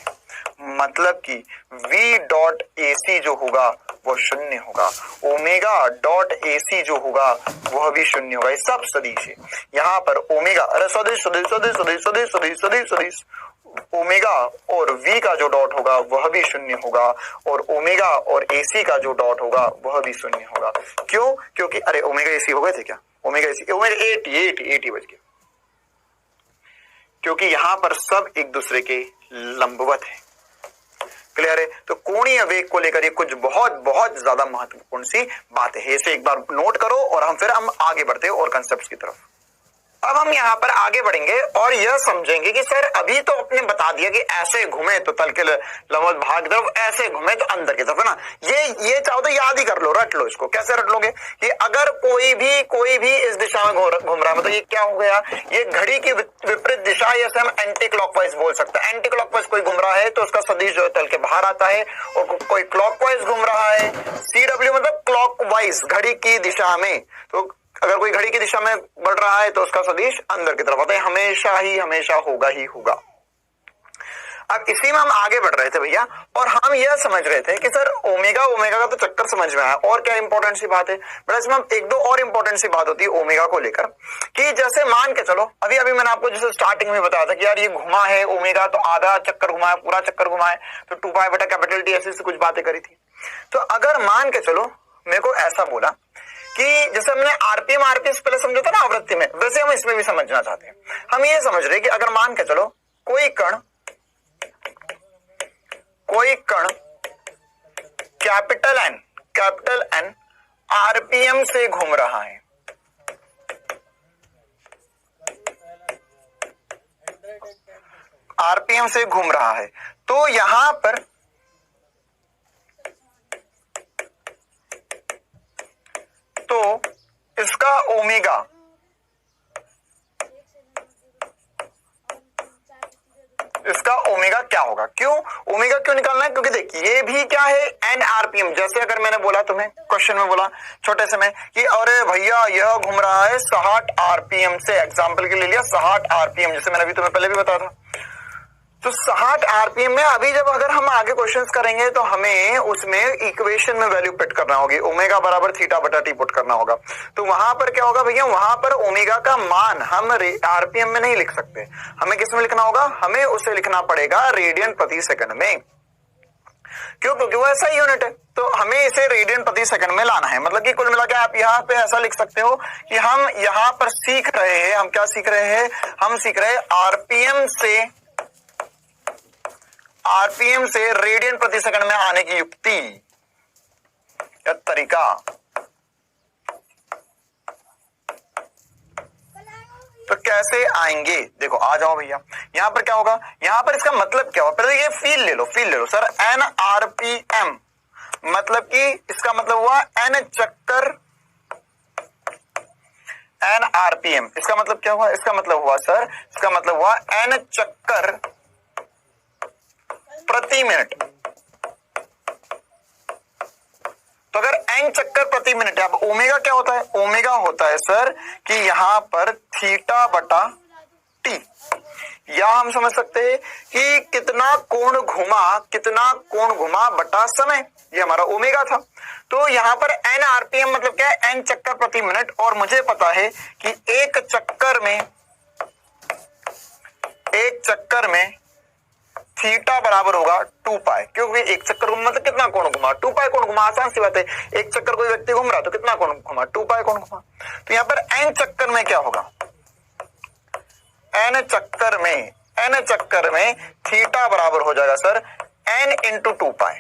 मतलब कि v डॉट AC जो होगा वो शून्य होगा, ओमेगा डॉट AC जो होगा वह भी शून्य होगा। ये सब सदिश है। यहाँ पर ओमेगा, अरे सदिश सदिश सदिश सदिश सदिश सदिश सदिश सदिश, ओमेगा और v का जो डॉट होगा वह भी शून्य होगा, और ओमेगा और AC का जो डॉट होगा वह भी शून्य होगा। क्यों? क्योंकि अरे ओमेगा AC हो गए थे क्या? ओमेगा AC, ओमेगा 80 बच गया, क्योंकि यहां पर सब एक दूसरे के लंबवत है। क्लियर है? तो कोणीय वेग को लेकर ये कुछ बहुत बहुत ज्यादा महत्वपूर्ण सी बात है, इसे एक बार नोट करो और हम आगे बढ़ते हैं और कंसेप्ट की तरफ। अब हम यहाँ पर आगे बढ़ेंगे और यह समझेंगे कि सर अभी तो आपने बता दिया कि ऐसे घूमे तो तल के लंबवत भाग तरफ, ऐसे घूमे तो अंदर की तरफ, है ना। ये चाहो तो याद ही कर लो, रट लो इसको। कैसे रट लोगे कि अगर कोई भी इस दिशा में घूम रहा है, मतलब ये क्या हो गया, ये घड़ी की विपरीत दिशा, जैसे हम एंटी क्लॉकवाइज बोल सकते हैं। एंटी क्लॉकवाइज कोई घूम रहा है तो उसका सदिश जो है तल के बाहर आता है, और कोई क्लॉकवाइज घूम रहा है, CW मतलब क्लॉकवाइज घड़ी की दिशा में, तो अगर कोई घड़ी की दिशा में बढ़ रहा है तो उसका सदिश अंदर की तरफ आता है, हमेशा होगा ही होगा। अब इसी में हम आगे बढ़ रहे थे भैया, और हम यह समझ रहे थे कि सर ओमेगा का तो चक्कर समझ में आया, और क्या इंपॉर्टेंट सी बात है बट इसमें एक दो और इंपॉर्टेंट सी बात होती है ओमेगा को लेकर, कि जैसे मान के चलो अभी मैंने आपको जैसे स्टार्टिंग में बताया था कि यार ये घुमा है ओमेगा, तो आधा चक्कर घुमा है, पूरा चक्कर घुमा है, तो 2 पाई बटा कैपिटल टी, ऐसी कुछ बातें करी थी। तो अगर मान के चलो मेरे को ऐसा बोला कि जैसे हमने आरपीएस पहले समझा था ना आवृत्ति में, वैसे हम इसमें भी समझना चाहते हैं। हम ये समझ रहे कि अगर मान के चलो कोई कण कैपिटल एन आरपीएम से घूम रहा है, आरपीएम से घूम रहा है, तो यहां पर तो इसका ओमेगा क्या होगा? क्यों ओमेगा क्यों निकालना है? क्योंकि देखिए ये भी क्या है, एन आरपीएम। जैसे अगर मैंने बोला तुम्हें क्वेश्चन में बोला छोटे से में कि अरे भैया यह घूम रहा है 60 आरपीएम से, एग्जांपल के लिए लिया 60 आरपीएम, जैसे मैंने अभी तुम्हें पहले भी बताया था, तो 60 आरपीएम में अभी जब अगर हम आगे क्वेश्चंस करेंगे तो हमें उसमें इक्वेशन में वैल्यू पुट करना होगी, ओमेगा बराबर थीटा बटा टी पुट करना होगा। तो वहां पर क्या होगा भैया, वहां पर ओमेगा का मान हम आरपीएम में नहीं लिख सकते, हमें किस में लिखना होगा, हमें उसे लिखना पड़ेगा रेडियन प्रति सेकंड में। क्यों? क्योंकि वो ऐसा यूनिट है, तो हमें इसे रेडियन प्रति सेकंड में लाना है। मतलब कि कुल मिला के आप यहाँ पे ऐसा लिख सकते हो कि हम यहाँ पर सीख रहे हैं, हम क्या सीख रहे हैं, हम सीख रहे हैं आरपीएम से रेडियन प्रति सेकंड में आने की युक्ति या तरीका। तो कैसे आएंगे, देखो आ जाओ भैया, यहां पर क्या होगा, यहां पर इसका मतलब क्या होगा, पहले ये फील ले लो सर, एन आरपीएम मतलब कि इसका मतलब हुआ एन चक्कर, एन आरपीएम इसका मतलब क्या हुआ, इसका मतलब हुआ सर, इसका मतलब हुआ एन चक्कर प्रति मिनट। तो अगर एन चक्कर प्रति मिनट है, अब ओमेगा क्या होता है, ओमेगा होता है सर कि यहां पर थीटा बटा टी, या हम समझ सकते हैं कि कितना कोण घुमा बटा समय, ये हमारा ओमेगा था। तो यहां पर एन आरपीएम मतलब क्या है, एन चक्कर प्रति मिनट, और मुझे पता है कि एक चक्कर में थीटा बराबर होगा 2 पाई, क्योंकि एक चक्कर मतलब कितना कोण घुमा, 2 पाई कोण घुमा, आसान सी बात है, एक चक्कर कोई व्यक्ति घूम रहा तो कितना कोण घुमा, 2 पाई कोण घुमा। तो यहाँ पर एन चक्कर में क्या होगा, एन चक्कर में थीटा बराबर हो जाएगा सर एन इंटू 2 पाई,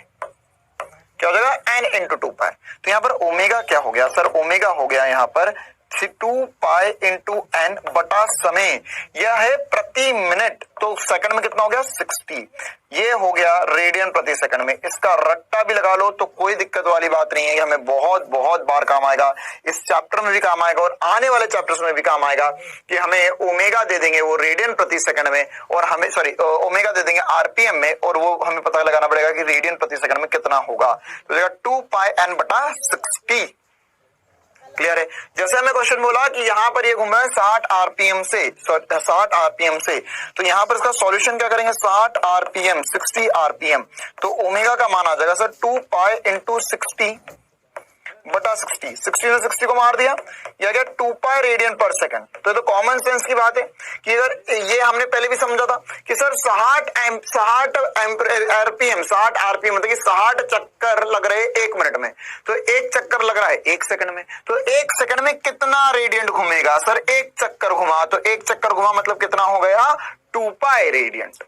क्या हो जाएगा, एन इंटू 2 पाई। तो यहाँ पर ओमेगा क्या हो गया सर, ओमेगा हो गया यहाँ पर 2 पाई इंटू एन बटा समय, यह है प्रति मिनट, तो सेकंड में कितना हो गया 60, ये हो गया रेडियन प्रति सेकंड में। इसका रट्टा भी लगा लो तो कोई दिक्कत वाली बात नहीं है, हमें बहुत बहुत बार काम आएगा, इस चैप्टर में भी काम आएगा और आने वाले चैप्टर्स में भी काम आएगा, कि हमें ओमेगा दे देंगे वो रेडियन प्रति सेकंड में, और हमें ओमेगा दे देंगे आरपीएम में, और वो हमें पता लगाना पड़ेगा कि रेडियन प्रति सेकंड में कितना होगा, तो 2 पाई एन बटा 60। क्लियर है? जैसे हमने क्वेश्चन बोला कि यहां पर ये घूम रहा है 60 आरपीएम से, तो यहां पर इसका सॉल्यूशन क्या करेंगे, 60 आरपीएम 60 आरपीएम, तो ओमेगा का मान आ जाएगा सर 2 पाई इंटू 60 बटा 60, 60 से 60 को मार दिया, यह गया 2 पाई रेडियन पर सेकंड। तो कॉमन सेंस की बात है कि अगर ये हमने पहले भी समझा था कि सर 60 आरपीएम 60 आरपीएम मतलब कि 60 चक्कर लग रहे 1 मिनट में, तो एक चक्कर लग रहा है 1 सेकंड में, तो 1 सेकंड में कितना रेडियंट घूमेगा सर, 1 चक्कर घुमा, तो 1 चक्कर घुमा मतलब कितना हो गया 2 पाई रेडियंट।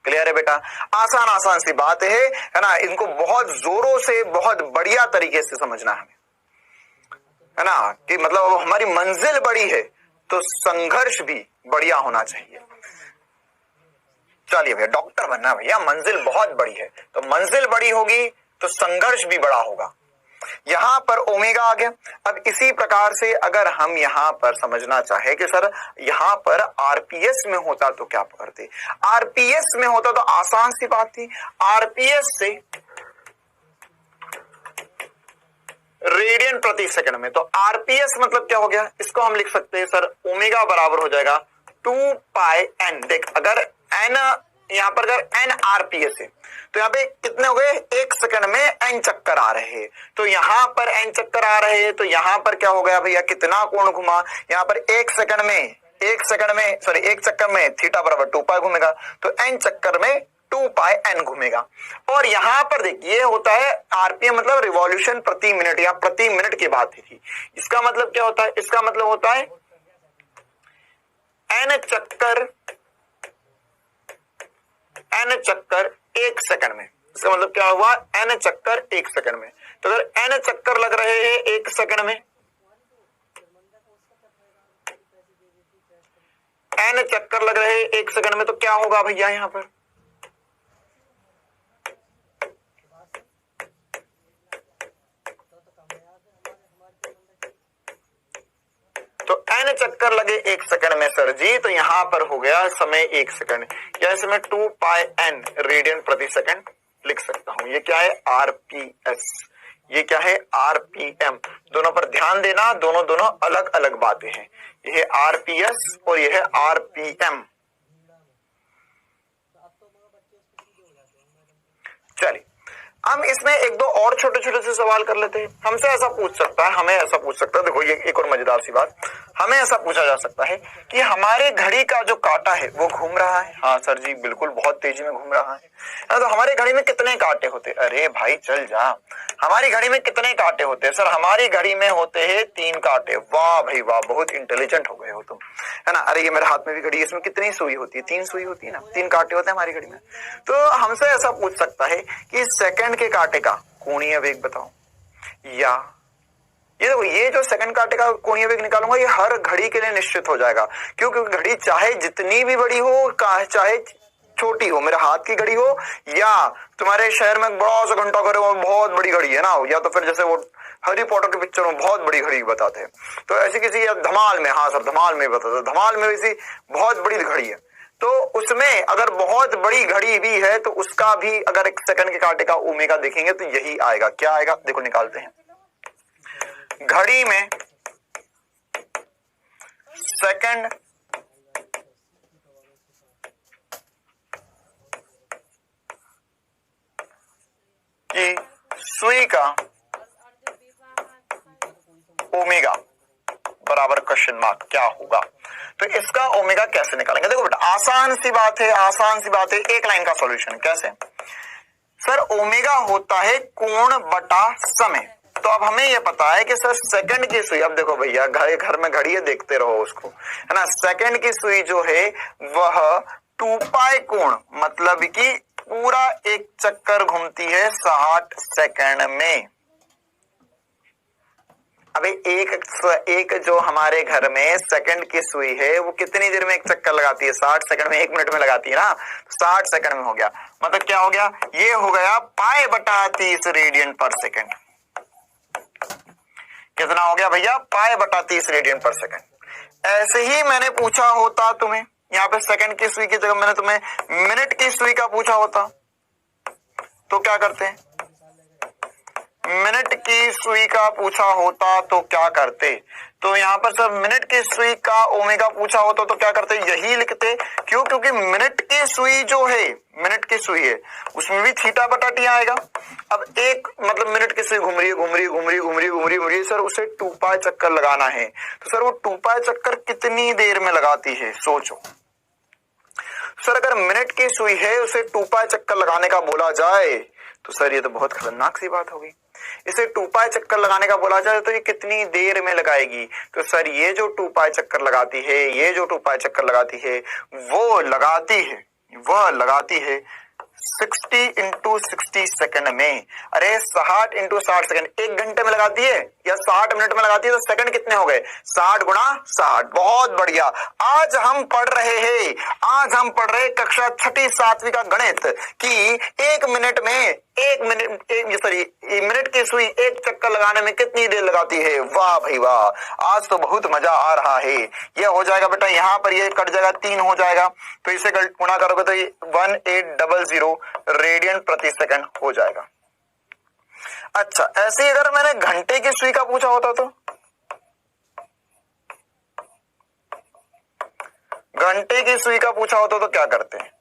क्लियर है बेटा? आसान आसान सी बात है ना, इनको बहुत जोरों से बहुत बढ़िया तरीके से समझना है ना, कि मतलब हमारी मंजिल बड़ी है तो संघर्ष भी बढ़िया होना चाहिए। चलिए भैया, डॉक्टर बनना भैया, मंजिल बहुत बड़ी है तो मंजिल बड़ी होगी तो संघर्ष भी बड़ा होगा। यहां पर ओमेगा आ गया। अब इसी प्रकार से अगर हम यहां पर समझना चाहे कि सर यहां पर आरपीएस में होता तो क्या करते, आरपीएस में होता तो आसान सी बात थी, आरपीएस से रेडियन प्रति सेकंड में, तो आरपीएस मतलब क्या हो गया, इसको हम लिख सकते हैं सर ओमेगा बराबर हो जाएगा 2 पाई एन। देख अगर एन यहां पर अगर एन आरपीएस है तो यहाँ पे कितने हो गए, एक सेकंड में एन चक्कर आ रहे हैं, तो यहां पर एन चक्कर आ रहे हैं तो यहां पर क्या हो गया भैया, कितना कोण घुमा, यहां पर एक चक्कर में थीटा बराबर 2 पाई घूमेगा, तो एन चक्कर में 2 पाई एन घूमेगा। और यहां पर देखिए होता है आरपीएम मतलब रिवॉल्यूशन प्रति मिनट या प्रति मिनट की बात थी। इसका मतलब क्या होता है, इसका मतलब होता है एन चक्कर एक सेकंड में। इसका मतलब क्या हुआ, एन चक्कर एक सेकंड में। तो अगर एन चक्कर लग रहे हैं एक सेकंड में, एन चक्कर लग रहे हैं एक सेकंड में, तो क्या होगा भैया यहां पर, तो एन चक्कर लगे एक सेकंड में सर जी, तो यहां पर हो गया समय एक सेकंड, या इसमें 2 पाई एन रेडियन प्रति सेकंड लिख सकता हूं। ये क्या है, आरपीएस, ये क्या है, आरपीएम। दोनों पर ध्यान देना, दोनों अलग अलग बातें हैं, यह है आरपीएस और यह है आरपीएम। चलिए हम इसमें एक दो और छोटे छोटे से सवाल कर लेते हैं। हमसे ऐसा पूछ सकता है, हमें ऐसा पूछ सकता है, देखो ये एक और मजेदार सी बात, हमें ऐसा पूछा जा सकता है कि हमारे घड़ी का जो कांटा है वो घूम रहा है। हाँ सर जी बिल्कुल, बहुत तेजी में घूम रहा है। तो हमारी घड़ी में कितने कांटे होते, अरे भाई चल जा, हमारी घड़ी में कितने कांटे होते हैं, सर हमारी घड़ी में होते हैं 3 कांटे। वाह भाई वाह, बहुत इंटेलिजेंट हो गए हो तुम, है ना। अरे ये मेरे हाथ में भी घड़ी है, इसमें कितनी सुई होती है, 3 सुई होती है ना, 3 कांटे होते हैं हमारी घड़ी में। तो हमसे ऐसा पूछ सकता है कि सेकंड के कांटे का कोणीय वेग बताओ, या ये देखो ये जो सेकंड कांटे का कोणीय वेग निकालूंगा ये हर घड़ी के लिए निश्चित हो जाएगा, क्योंकि घड़ी चाहे जितनी भी बड़ी हो, चाहे छोटी हो, मेरे हाथ की घड़ी हो या तुम्हारे शहर में बड़ा सा घंटा घर हो, बहुत बड़ी घड़ी है ना, या तो फिर जैसे वो हैरी पॉटर के पिक्चर में बहुत बड़ी घड़ी बताते हैं, तो ऐसी किसी धमाल में, हाँ सर धमाल में बताते, धमाल में वैसी बहुत बड़ी घड़ी है, तो उसमें अगर बहुत बड़ी घड़ी भी है तो उसका भी अगर एक सेकंड के कांटे का ओमेगा देखेंगे तो यही आएगा। क्या आएगा, देखो निकालते हैं। घड़ी में सेकंड की सुई का ओमेगा बराबर क्वेश्चन मार्क क्या होगा, तो इसका ओमेगा कैसे निकालेंगे। देखो बेटा आसान सी बात है, आसान सी बात है, एक लाइन का सॉल्यूशन कैसे, सर ओमेगा होता है कोण बटा समय। तो अब हमें यह पता है कि सर सेकंड की सुई, अब देखो भैया घर में घड़ी है, देखते रहो उसको, है ना, सेकंड की सुई जो है वह 2 पाई कोण मतलब कि पूरा एक चक्कर घूमती है 60 सेकंड में। अबे एक जो हमारे घर में सेकंड की सुई है वो कितनी देर में एक चक्कर लगाती है, 60 सेकंड में, 1 मिनट में लगाती है ना, 60 सेकंड में हो गया, मतलब क्या हो गया, ये हो गया पाई बटा 30 रेडियन पर सेकंड। कितना हो गया भैया, पाई बटा 30 रेडियन पर सेकंड। ऐसे ही मैंने पूछा होता तुम्हें, यहाँ पे सेकंड की सुई की जगह मैंने तुम्हें मिनट की सुई का पूछा होता तो क्या करते हैं, मिनट की सुई का पूछा होता तो क्या करते, तो यहाँ पर सर मिनट की सुई का ओमेगा पूछा होता तो क्या करते, यही लिखते। क्यों, क्योंकि मिनट की सुई जो है, मिनट की सुई है उसमें भी थीटा बटा टी आएगा। अब एक मतलब मिनट की सुई घूम रही है सर, उसे 2 पाई चक्कर लगाना है, तो सर वो 2 पाई चक्कर कितनी देर में लगाती है, सोचो सर। अगर मिनट की सुई है उसे 2 पाई चक्कर लगाने का बोला जाए तो सर ये तो बहुत खतरनाक सी बात होगी। इसे 2 पाई चक्कर लगाने का बोला जाए तो ये कितनी देर में लगाएगी, तो सर ये जो 2 पाई चक्कर लगाती है, ये जो 2 पाई चक्कर लगाती है वो लगाती है वह लगाती है 60 इंटू 60 सेकंड में। अरे 60 इंटू 60 सेकंड, 1 घंटे में लगाती है या 60 मिनट में लगाती है, तो सेकंड कितने हो गए? 60 गुणा 60। बहुत बढ़िया। आज हम पढ़ रहे कक्षा छठी सातवीं का गणित कि 1 मिनट में मिनट की सुई 1 चक्कर लगाने में कितनी देर लगाती है। वाह भाई वाह, आज तो बहुत मजा आ रहा है। ये हो जाएगा बेटा, यहां पर ये कट जाएगा, 3 हो जाएगा, तो इसे गुणा करोगे तो ये 1800 रेडियन प्रति सेकंड हो जाएगा। अच्छा, ऐसे ही अगर मैंने घंटे की सुई का पूछा होता तो क्या करते हैं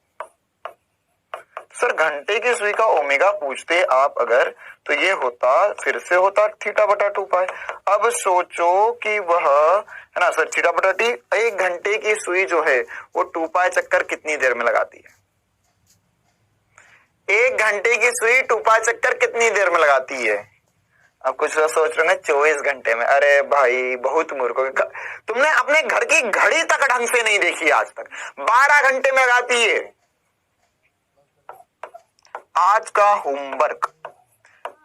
सर? घंटे की सुई का ओमेगा पूछते आप अगर, तो ये होता, फिर से होता थीटा बटा 2 पाई। अब सोचो कि वह है ना सर, थीटा बटा टी, 1 घंटे की सुई जो है वो 2 पाई चक्कर कितनी देर में लगाती है? 1 घंटे की सुई 2 पाई चक्कर कितनी देर में लगाती है? अब कुछ लोग सोच रहे हैं 24 घंटे में। अरे भाई बहुत मूर्ख हो, तुमने अपने घर की घड़ी तक ढंग से नहीं देखी आज तक। 12 घंटे में लगाती है। आज का होमवर्क,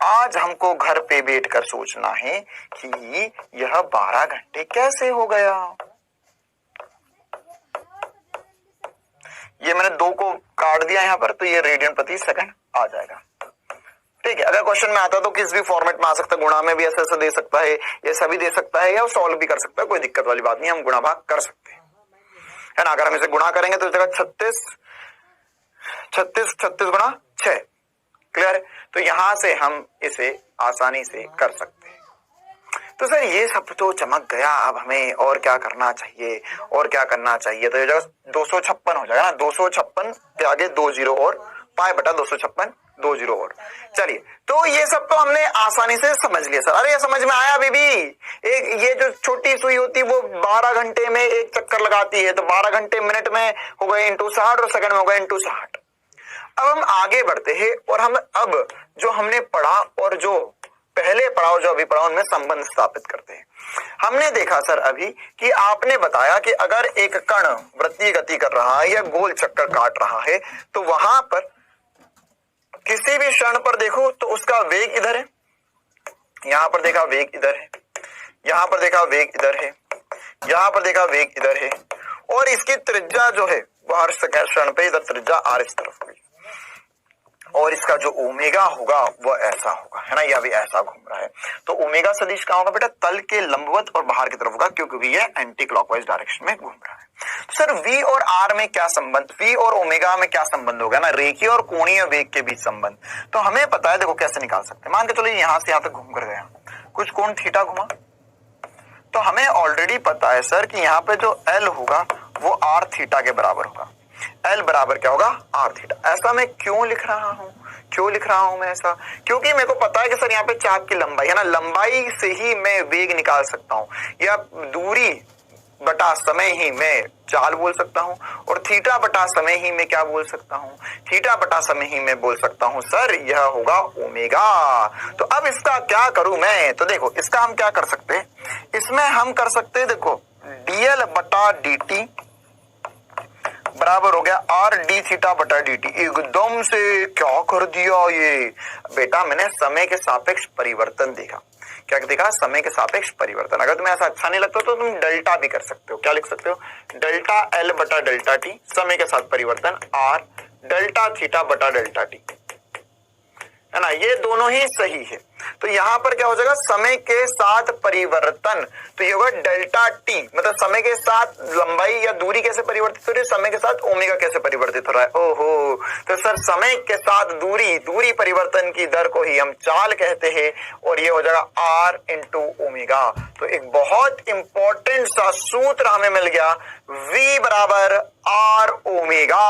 आज हमको घर पे बैठकर सोचना है कि यह 12 घंटे कैसे हो गया। ये मैंने 2 को काट दिया यहां पर, तो ये रेडियन प्रति सेकंड आ जाएगा। ठीक है, अगर क्वेश्चन में आता तो किस भी फॉर्मेट में आ सकता है, गुणा में भी ऐसे दे सकता है, ऐसा भी दे सकता है, या सॉल्व भी कर सकता है, कोई दिक्कत वाली बात नहीं, हम गुणा भाग कर सकते हैं, है ना। अगर हम इसे गुणा करेंगे तो इस जगह 36 गुणा 6, क्लियर है। तो यहां से हम इसे आसानी से कर सकते हैं। तो सर ये सब तो चमक गया, अब हमें और क्या करना चाहिए, तो ये जगह 256 हो जाएगा ना, 256 के आगे 2 जीरो और, पाई बटा 256 2 जीरो और। चलिए, तो ये सब तो हमने आसानी से समझ लिया सर। अरे ये समझ में आया बीबी, एक ये जो छोटी सुई होती है वो 12 घंटे में 1 चक्कर लगाती है, तो 12 घंटे मिनट में हो गए इंटू 60 और सेकंड में हो गए इंटू 60। अब हम आगे बढ़ते हैं और हम अब जो हमने पढ़ा और जो पहले पढ़ा और जो अभी पढ़ा उनमें संबंध स्थापित करते हैं। हमने देखा सर अभी कि आपने बताया कि अगर एक कण वृत्तीय गति कर रहा है या गोल चक्कर काट रहा है, तो वहां पर किसी भी क्षण पर देखो तो उसका वेग इधर है, यहां पर देखा वेग इधर है, यहां पर देखा वेग इधर है, यहां पर देखा वेग इधर है, और इसकी त्रिज्या जो है वो हर क्षण पे इधर त्रिज्या आर इस तरफ होगी, और इसका जो ओमेगा होगा वो ऐसा होगा, है ना, यह भी ऐसा घूम रहा है। तो ओमेगा सदिश कहां होगा बेटा? तल के लंबवत और बाहर की तरफ होगा, क्योंकि ये एंटी क्लॉकवाइज डायरेक्शन में घूम रहा है। तो सर V और R में क्या संबंध, V और ओमेगा में क्या संबंध होगा ना, रेखीय और कोणीय वेग के बीच संबंध। तो हमें पता है, देखो कैसे निकाल सकते हैं। मान के चलो यहां से यहां तक घूम कर गया, कुछ कोण थीटा घुमा, तो हमें ऑलरेडी पता है सर कि यहाँ पे जो L होगा वो R थीटा के बराबर होगा। L बराबर क्या होगा? R theta. ऐसा मैं क्यों लिख रहा हूं मैं ऐसा? क्योंकि मेरे को पता है कि सर यहाँ पे चाप की लंबाई है ना, लंबाई से ही मैं वेग निकाल सकता हूं, या दूरी बटा समय ही मैं चाल बोल सकता हूं, और थीटा बटा समय ही मैं क्या बोल सकता हूं? थीटा बटा समय ही मैं बोल सकता हूं सर, यह होगा ओमेगा। तो अब इसका क्या करूं मैं? तो देखो इसका हम क्या कर सकते हैं, इसमें हम कर सकते हैं, देखो dl बटा dt बराबर हो गया आर डी थीटा बटा डी टी। एकदम से क्या कर दिया ये बेटा, मैंने समय के सापेक्ष परिवर्तन देखा। क्या देखा? समय के सापेक्ष परिवर्तन। अगर तुम्हें ऐसा अच्छा नहीं लगता तो तुम डेल्टा भी कर सकते हो। क्या लिख सकते हो? डेल्टा एल बटा डेल्टा टी, समय के साथ परिवर्तन आर डेल्टा थीटा बटा डेल्टा टी, है ना, ये दोनों ही सही है। तो यहां पर क्या हो जाएगा? समय के साथ परिवर्तन, तो ये होगा डेल्टा टी, मतलब समय के साथ लंबाई या दूरी कैसे परिवर्तित हो रही है, समय के साथ ओमेगा कैसे परिवर्तित हो रहा है। ओहो, तो सर समय के साथ दूरी परिवर्तन की दर को ही हम चाल कहते हैं, और ये हो जाएगा आर इंटू ओमेगा। तो एक बहुत इंपॉर्टेंट सा सूत्र हमें मिल गया, v बराबर आर ओमेगा।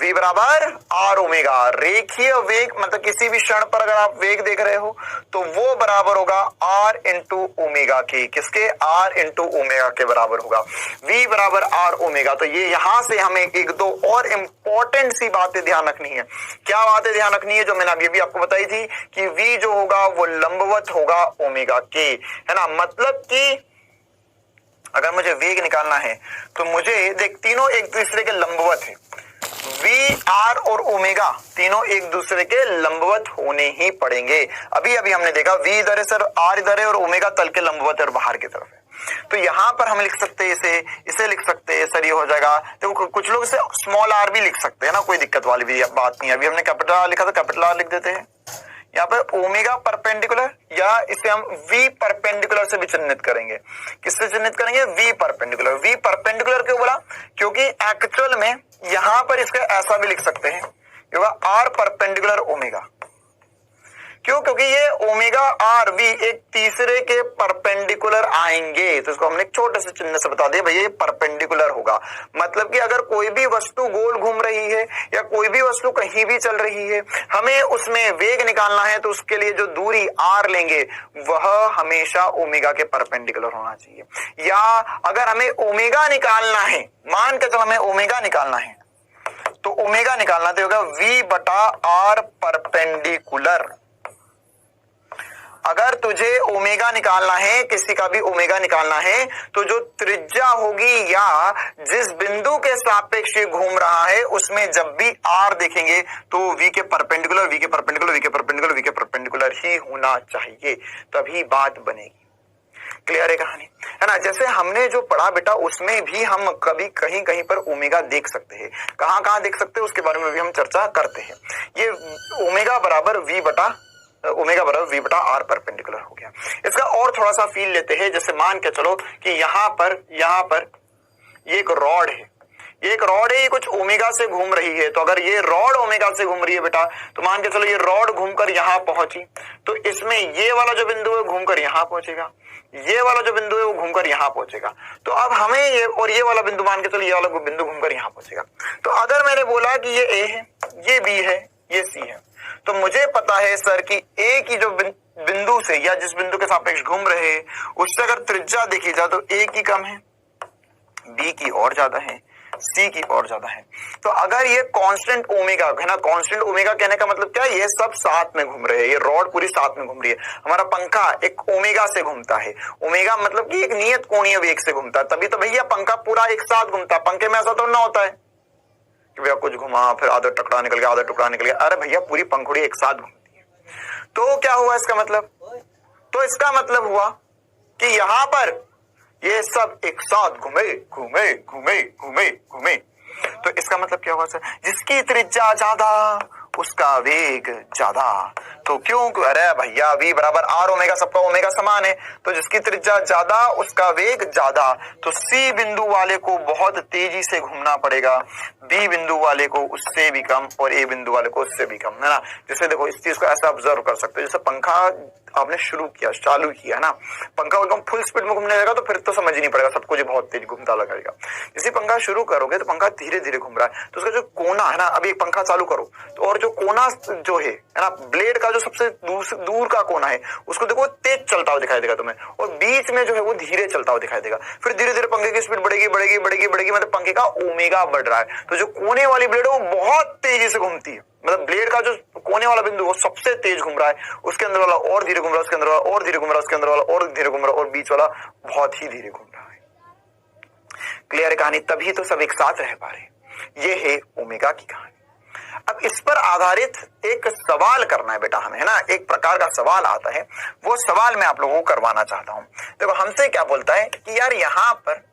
v बराबर आर ओमेगा। रेखीय वेग मतलब किसी भी क्षण पर अगर आप वेग देख रहे हो तो वो बराबर होगा आर इंटू ओमेगा के, किसके? आर इंटू ओमेगा के बराबर होगा। v बराबर आर ओमेगा। तो ये यहां से हमें एक दो और इंपॉर्टेंट सी बातें ध्यान रखनी है। क्या बातें ध्यान रखनी है? जो मैंने अभी भी आपको बताई थी कि v जो होगा वो लंबवत होगा ओमेगा के, है ना, मतलब कि अगर मुझे वेग निकालना है तो मुझे देख तीनों एक दूसरे के लंबवत है। वी, आर और ओमेगा तीनों एक दूसरे के लंबवत होने ही पड़ेंगे। अभी अभी हमने देखा वी इधर है सर, आर इधर है और ओमेगा तल के लंबवत है और बाहर की तरफ है। तो यहां पर हम लिख सकते हैं इसे लिख सकते हैं सर, ये हो जाएगा। देखो कुछ लोग इसे स्मॉल आर भी लिख सकते हैं ना, कोई दिक्कत वाली भी बात नहीं है। अभी हमने कैपिटल आर लिखा था, कैपिटल आर लिख देते हैं। यहाँ पर ओमेगा परपेंडिकुलर, या इसे हम वी परपेंडिकुलर से भी चिन्हित करेंगे। किससे चिन्हित करेंगे? We perpendicular. वी परपेंडिकुलर क्यों बोला? क्योंकि एक्चुअल में यहां पर इसका ऐसा भी लिख सकते हैं, आर परपेंडिकुलर ओमेगा। क्यों? क्योंकि ये ओमेगा आर वी एक तीसरे के परपेंडिकुलर आएंगे। तो इसको हमने एक छोटे से चिन्ह से बता दिया, भैया ये परपेंडिकुलर होगा। मतलब कि अगर कोई भी वस्तु गोल घूम रही है या कोई भी वस्तु कहीं भी चल रही है, हमें उसमें वेग निकालना है, तो उसके लिए जो दूरी आर लेंगे वह हमेशा ओमेगा के परपेंडिकुलर होना चाहिए। या अगर हमें ओमेगा निकालना है, मान के चलो हमें ओमेगा निकालना है, तो ओमेगा निकालना तो होगा वी बटा आर परपेंडिकुलर। अगर तुझे ओमेगा निकालना है, किसी का भी ओमेगा निकालना है, तो जो त्रिज्या होगी या जिस बिंदु के सापेक्ष ये घूम रहा है, उसमें जब भी आर देखेंगे तो वी के परपेंडिकुलर, वी के परपेंडिकुलर, वी के परपेंडिकुलर, वी के परपेंडिकुलर ही होना चाहिए, तभी बात बनेगी। क्लियर है कहानी, है ना? जैसे हमने जो पढ़ा बेटा, उसमें भी हम कभी कहीं कहीं पर ओमेगा देख सकते हैं। कहां कहां देख सकते हैं उसके बारे में भी हम चर्चा करते हैं। ये ओमेगा बराबर वी बटा आर परपेंडिकुलर हो गया। इसका और थोड़ा सा फील लेते हैं। जैसे मान के चलो कि यहां पर ये एक रॉड है, ये कुछ ओमेगा से घूम रही है। तो अगर ये रॉड ओमेगा से घूम रही है बेटा, तो मान के चलो ये रॉड घूमकर यहां पहुंची, तो इसमें ये वाला जो बिंदु है घूमकर यहां पहुंचेगा, ये वाला जो बिंदु है वो घूमकर यहां पहुंचेगा। तो अब हमें ये और ये वाला बिंदु, मान के चलो ये वाला बिंदु घूमकर यहां पहुंचेगा। तो अगर मैंने बोला कि ये ए है, ये बी है, ये सी है, तो मुझे पता है सर कि ए की जो बिंदु से या जिस बिंदु के सापेक्ष घूम रहे हैं, उससे अगर त्रिज्या देखी जाए तो ए की कम है, बी की और ज्यादा है, सी की और ज्यादा है। तो अगर ये कांस्टेंट ओमेगा है ना, कांस्टेंट ओमेगा कहने का मतलब क्या है? ये सब साथ में घूम रहे हैं, ये रॉड पूरी साथ में घूम रही है। हमारा पंखा एक ओमेगा से घूमता है, ओमेगा मतलब कि एक नियत कोणीय वेग से घूमता है, तभी तो भैया पंखा पूरा एक साथ घूमता है। पंखे में ऐसा तो ना होता है कि भैया कुछ घुमा फिर आधा टुकड़ा निकल गया, आधा टुकड़ा निकल गया। अरे भैया पूरी पंखुड़ी एक साथ घूमती है। तो क्या हुआ इसका मतलब? तो इसका मतलब हुआ कि यहां पर ये सब एक साथ घूमे घूमे घूमे घूमे घूमे। तो इसका मतलब क्या हुआ सर? जिसकी त्रिज्या ज्यादा उसका वेग ज्यादा। तो क्यों? अरे भैया वी बराबर आर ओमेगा, सबका ओमेगा समान है, तो जिसकी त्रिज्या ज्यादा उसका वेग ज्यादा। तो सी बिंदु वाले को बहुत तेजी से घूमना पड़ेगा, बी बिंदु वाले को उससे भी कम और ए बिंदु वाले को उससे भी कम, है ना? जैसे देखो इस चीज को ऐसा ऑब्जर्व कर सकते हो, जैसे पंखा आपने चालू किया ना, पंखा एकदम फुल स्पीड में घूमने लगेगा तो फिर तो समझ ही नहीं पड़ेगा, सबको जो बहुत तेज घूमता लगेगा। जैसे पंखा शुरू करोगे तो पंखा धीरे धीरे घूम रहा है, तो उसका जो कोना है ना, अभी एक पंखा चालू करो तो और जो कोना जो है ना, ब्लेड का जो सबसे दूर का कोना है, उसको देखो तेज चलता हुआ दिखाई देगा तुम्हें, और बीच में जो है वो धीरे चलता हुआ दिखाई देगा। फिर धीरे धीरे पंखे की स्पीड बढ़ेगी बढ़ेगी बढ़ेगी बढ़ेगी, मतलब पंखे का ओमेगा बढ़ रहा है। तो जो कोने वाली ब्लेड है वो बहुत तेजी से घूमती है, मतलब ब्लेड का जो कोने वाला बिंदु वो सबसे तेज घूम रहा है, उसके अंदर वाला और धीरे घूम रहा है, उसके अंदर वाला और धीरे घूम रहा है, उसके अंदर वाला और धीरे घूम रहा है, और बीच वाला बहुत ही धीरे घूम रहा है। क्लियर है कहानी? तभी तो सब एक साथ रह पा रहे। ये है ओमेगा की कहानी। अब इस पर आधारित एक सवाल करना है बेटा हमें, है ना? एक प्रकार का सवाल आता है, वो सवाल मैं आप लोगों को करवाना चाहता हूं। देखो हमसे क्या बोलता है कि यार यहां पर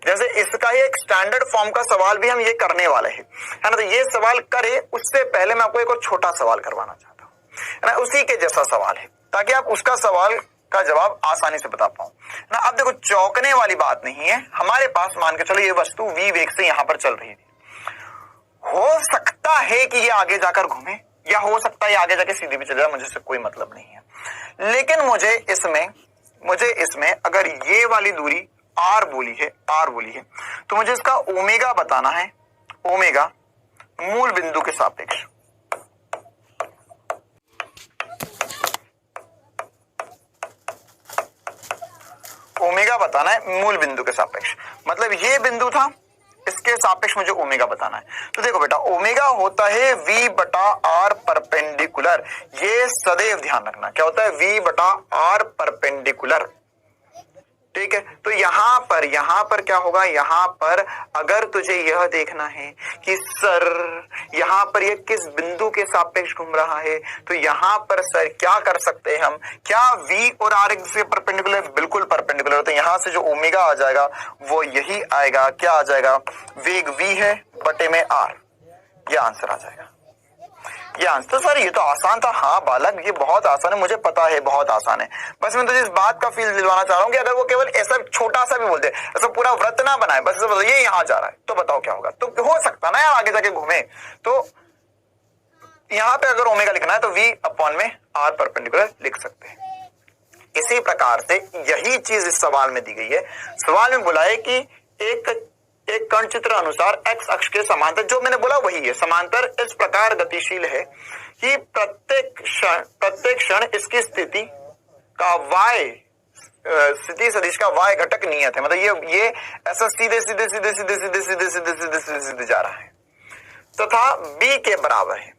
जैसे इसका एक स्टैंडर्ड फॉर्म का सवाल भी हम ये करने वाले हैं, है ना? तो ये सवाल करे उससे पहले मैं आपको एक और छोटा सवाल करवाना चाहता हूं, है ना? उसी के जैसा सवाल है, ताकि आप उसका सवाल का जवाब आसानी से बता पाओ ना। अब देखो चौंकने वाली बात नहीं है, हमारे पास मान के चलो ये वस्तु v वेग से यहां पर चल रही थी, हो सकता है कि ये आगे जाकर घूमे, या हो सकता है ये आगे जाके सीधी भी चले जाए, मुझे इससे कोई मतलब नहीं है। लेकिन मुझे इसमें अगर ये वाली दूरी आर बोली है, तो मुझे इसका ओमेगा बताना है, ओमेगा मूल बिंदु के सापेक्ष। ओमेगा बताना है मूल बिंदु के सापेक्ष, मतलब ये बिंदु था, इसके सापेक्ष मुझे ओमेगा बताना है। तो देखो बेटा ओमेगा होता है v बटा आर परपेंडिकुलर। ये सदैव ध्यान रखना, क्या होता है? v बटा आर परपेंडिकुलर। ठीक है, तो यहां पर क्या होगा, यहां पर अगर तुझे यह देखना है कि सर यहां पर यह किस बिंदु के सापेक्ष घूम रहा है, तो यहां पर सर क्या कर सकते हैं हम, क्या v और r से परपेंडिकुलर, बिल्कुल परपेंडिकुलर, तो यहां से जो ओमेगा आ जाएगा वो यही आएगा, क्या आ जाएगा, वेग v है बटे में r, यह आंसर आ जाएगा, ये आंसर। तो सर ये तो आसान था। हाँ बालक, ये बहुत आसान है, मुझे पता है बहुत आसान है, बस मैं तुझे इस बात का फील दिलवाना चाह रहा हूँ कि अगर वो केवल ऐसा छोटा सा भी बोल दे, ऐसा पूरा व्रत ना बनाए, बस ऐसा ये यहाँ जा रहा है, तो बताओ क्या होगा। तो हो सकता ना यार आगे जाके घूमे, तो यहाँ पे अगर ओमेगा लिखना है तो v अपॉन में r परपेंडिकुलर लिख सकते हैं। इसी प्रकार से यही चीज इस सवाल में दी गई है। सवाल में बोला है कि एक कण चित्र अनुसार x अक्ष के समांतर, जो मैंने बोला वही है, समांतर इस प्रकार गतिशील है कि प्रत्येक क्षण इसकी स्थिति का y स्थिति सदिश का y घटक नियत है, मतलब ये ऐसा सीधे सीधे सीधे सीधे सीधे सीधे सीधे सीधे सीधे सीधे जा रहा है, तथा b के बराबर है।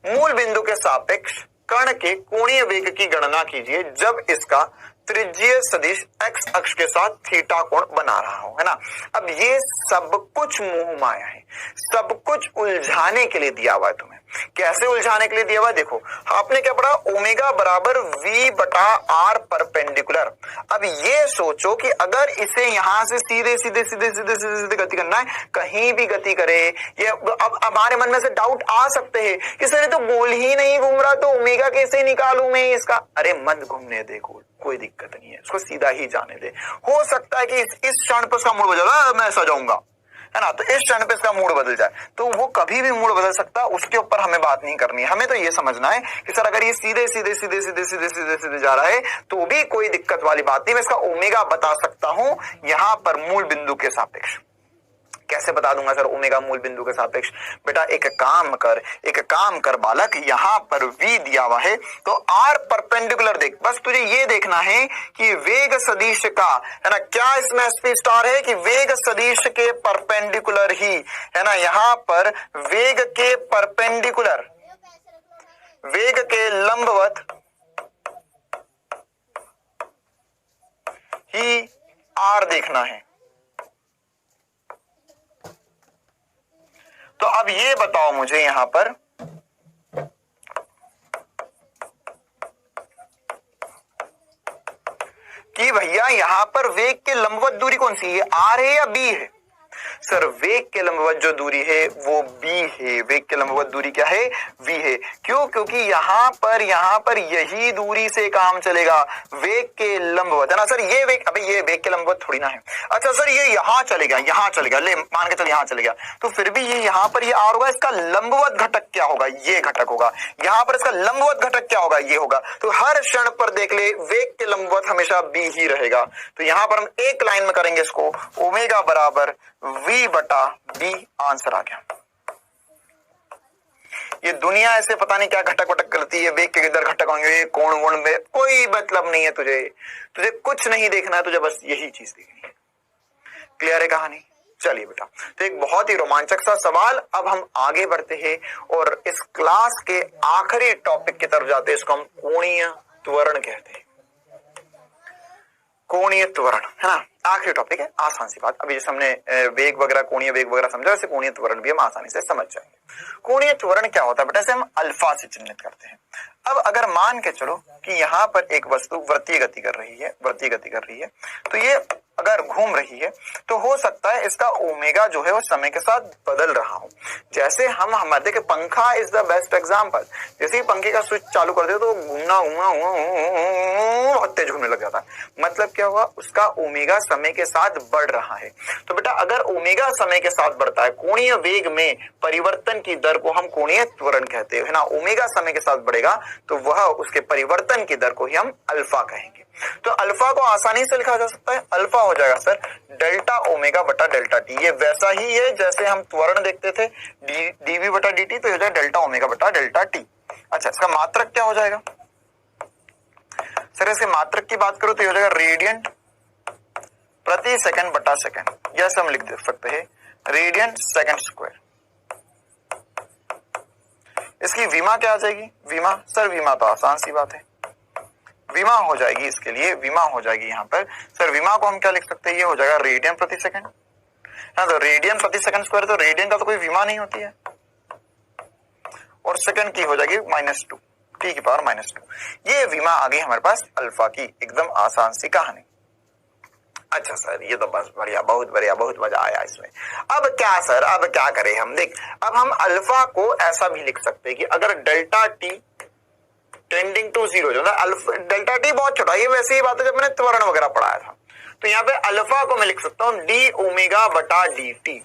मूल बिंदु के सापेक्ष कण के कोणीय वेग की गणना कीजिए जब इसका त्रिज्यीय सदिश x अक्ष के साथ थीटा कोण बना रहा हो, है ना। अब ये सब कुछ मोह माया है, सब कुछ उलझाने के लिए दिया हुआ है तुम्हें। कैसे उलझाने के लिए दिया हुआ है, देखो आपने क्या पढ़ा, ओमेगा बराबर v बटा r परपेंडिकुलर। अब ये सोचो कि अगर इसे यहां से सीधे सीधे सीधे सीधे सीधे सीधे गति करना है, कहीं भी गति करे, ये अब हमारे मन में से डाउट आ सकते हैं कि सर ये तो गोल ही नहीं घूम रहा, तो ओमेगा कैसे निकालूं मैं इसका। अरे मत घूमने दे गोल, कोई दिक्कत नहीं है, इसको सीधा ही जाने दे। हो सकता है कि इस क्षण पर उसका मूड बदल जाए, मैं ऐसा जाऊंगा, है ना, तो इस क्षण पे इसका मूड बदल जाए, तो वो कभी भी मूड बदल सकता है, उसके ऊपर हमें बात नहीं करनी है। हमें तो ये समझना है कि सर अगर ये सीधे सीधे सीधे सीधे सीधे सीधे सीधे जा रहा है तो भी कोई दिक्कत वाली बात नहीं, मैं इसका ओमेगा बता सकता हूं यहां पर मूल बिंदु के सापेक्ष। कैसे बता दूंगा सर ओमेगा मूल बिंदु के सापेक्ष? बेटा एक काम कर बालक, यहां पर v दिया हुआ है तो r परपेंडिकुलर देख, बस तुझे ये देखना है कि वेग सदिश का, है ना, क्या इसमें एसपी स्टार है कि वेग सदिश के परपेंडिकुलर ही, है ना, यहां पर वेग के परपेंडिकुलर, वेग के लंबवत ही r देखना है। तो अब ये बताओ मुझे यहां पर कि भैया यहां पर वेग के लंबवत दूरी कौन सी है, r है या b है? सर वेग के लंबवत जो दूरी है वो b है, वेग के लंबवत दूरी क्या है, v है। क्यों? क्योंकि यहां पर यही दूरी से काम चलेगा, वेग के लंबवत, है ना सर। ये वेग, अबे ये वेग के लंबवत थोड़ी ना है। अच्छा सर ये यहां चलेगा, ले मान के चल यहां चलेगा, तो फिर भी ये यहां पर ये r होगा, इसका लंबवत घटक क्या होगा, ये घटक होगा। यहां पर इसका लंबवत घटक क्या होगा, ये होगा। तो हर क्षण पर देख ले वेग के लंबवत हमेशा b ही रहेगा। तो यहां पर हम एक लाइन में करेंगे इसको, ओमेगा बराबर v बटा b, आंसर आ गया। ये दुनिया ऐसे पता नहीं क्या घटक वटक करती है, वेग के किधर घटक होंगे, कोण वोण में कोई मतलब नहीं है। तुझे कुछ नहीं देखना है, तुझे बस यही चीज देखनी है। क्लियर है कहानी? चलिए बेटा, तो एक बहुत ही रोमांचक सा सवाल। अब हम आगे बढ़ते हैं और इस क्लास के आखिरी टॉपिक की तरफ जाते हैं, इसको हम कोणीय त्वरण कहते हैं। कोणीय त्वरण, है ना, आखिरी टॉपिक है, आसान सी बात। अभी जैसे हमने वेग वगैरह, कोणीय वेग वगैरह समझा, वैसे कोणीय त्वरण भी हम आसानी से समझ जाएंगे। कोणीय त्वरण क्या होता है बेटा, इसे हम अल्फा से चिन्हित करते हैं। अब अगर मान के चलो कि यहाँ पर एक वस्तु वृत्तीय गति कर रही है, तो ये अगर घूम रही है तो हो सकता है इसका ओमेगा जो है वो समय के साथ बदल रहा हो। जैसे हम हमारे देखे, पंखा इज द बेस्ट एग्जांपल। जैसे ही पंखे का स्विच चालू कर दे तो घूमना बहुत तेज घूमने लग जाता है। मतलब क्या हुआ, उसका ओमेगा समय के साथ बढ़ रहा है। तो बेटा अगर ओमेगा समय के साथ बढ़ता है, कोणीय वेग में परिवर्तन की दर को हम कोणीय त्वरण कहते हैं, है ना। ओमेगा समय के साथ बढ़ेगा तो वह उसके परिवर्तन की दर को ही हम अल्फा कहेंगे। तो अल्फा को आसानी से लिखा जा सकता है, अल्फा हो जाएगा सर डेल्टा ओमेगा बटा डेल्टा टी। ये वैसा ही है जैसे हम त्वरण देखते थे डीवी बटा dt, तो हो जाएगा डेल्टा ओमेगा बटा डेल्टा टी। अच्छा, इसका मात्रक क्या हो जाएगा सर? इसके मात्रक की बात करो तो ये हो जाएगा रेडियंट प्रति सेकंड बटा सेकंड, जैसे हम लिख दे सकते हैं रेडियंट सेकंड स्क्वायर। इसकी विमा क्या आ जाएगी? विमा, सर विमा तो आसान सी बात है, विमा हो जाएगी इसके लिए, विमा हो जाएगी यहाँ पर। सर विमा को हम क्या लिख सकते हैं, ये हो जाएगा रेडियन प्रति सेकंड। हाँ तो रेडियन प्रति सेकंड स्क्वायर, तो रेडियन का तो कोई विमा नहीं होती है, और सेकंड की हो जाएगी -2 टी की पावर -2। ये विमा आ गई हमारे पास अल्फा की, एकदम आसान सी कहानी। अच्छा सर ये तो बस बढ़िया, बहुत बढ़िया, बहुत मजा आया इसमें। अब क्या सर, अब क्या करें हम, देख अब हम अल्फा को ऐसा भी लिख सकते हैं कि अगर डेल्टा टी टेंडिंग टू 0 जो है, डेल्टा टी बहुत छोटा, ये वैसे ही बात है जब मैंने त्वरण वगैरह पढ़ाया था। तो यहाँ पे अल्फा को मैं लिख सकता हूँ डी ओमेगा बटा डी टी।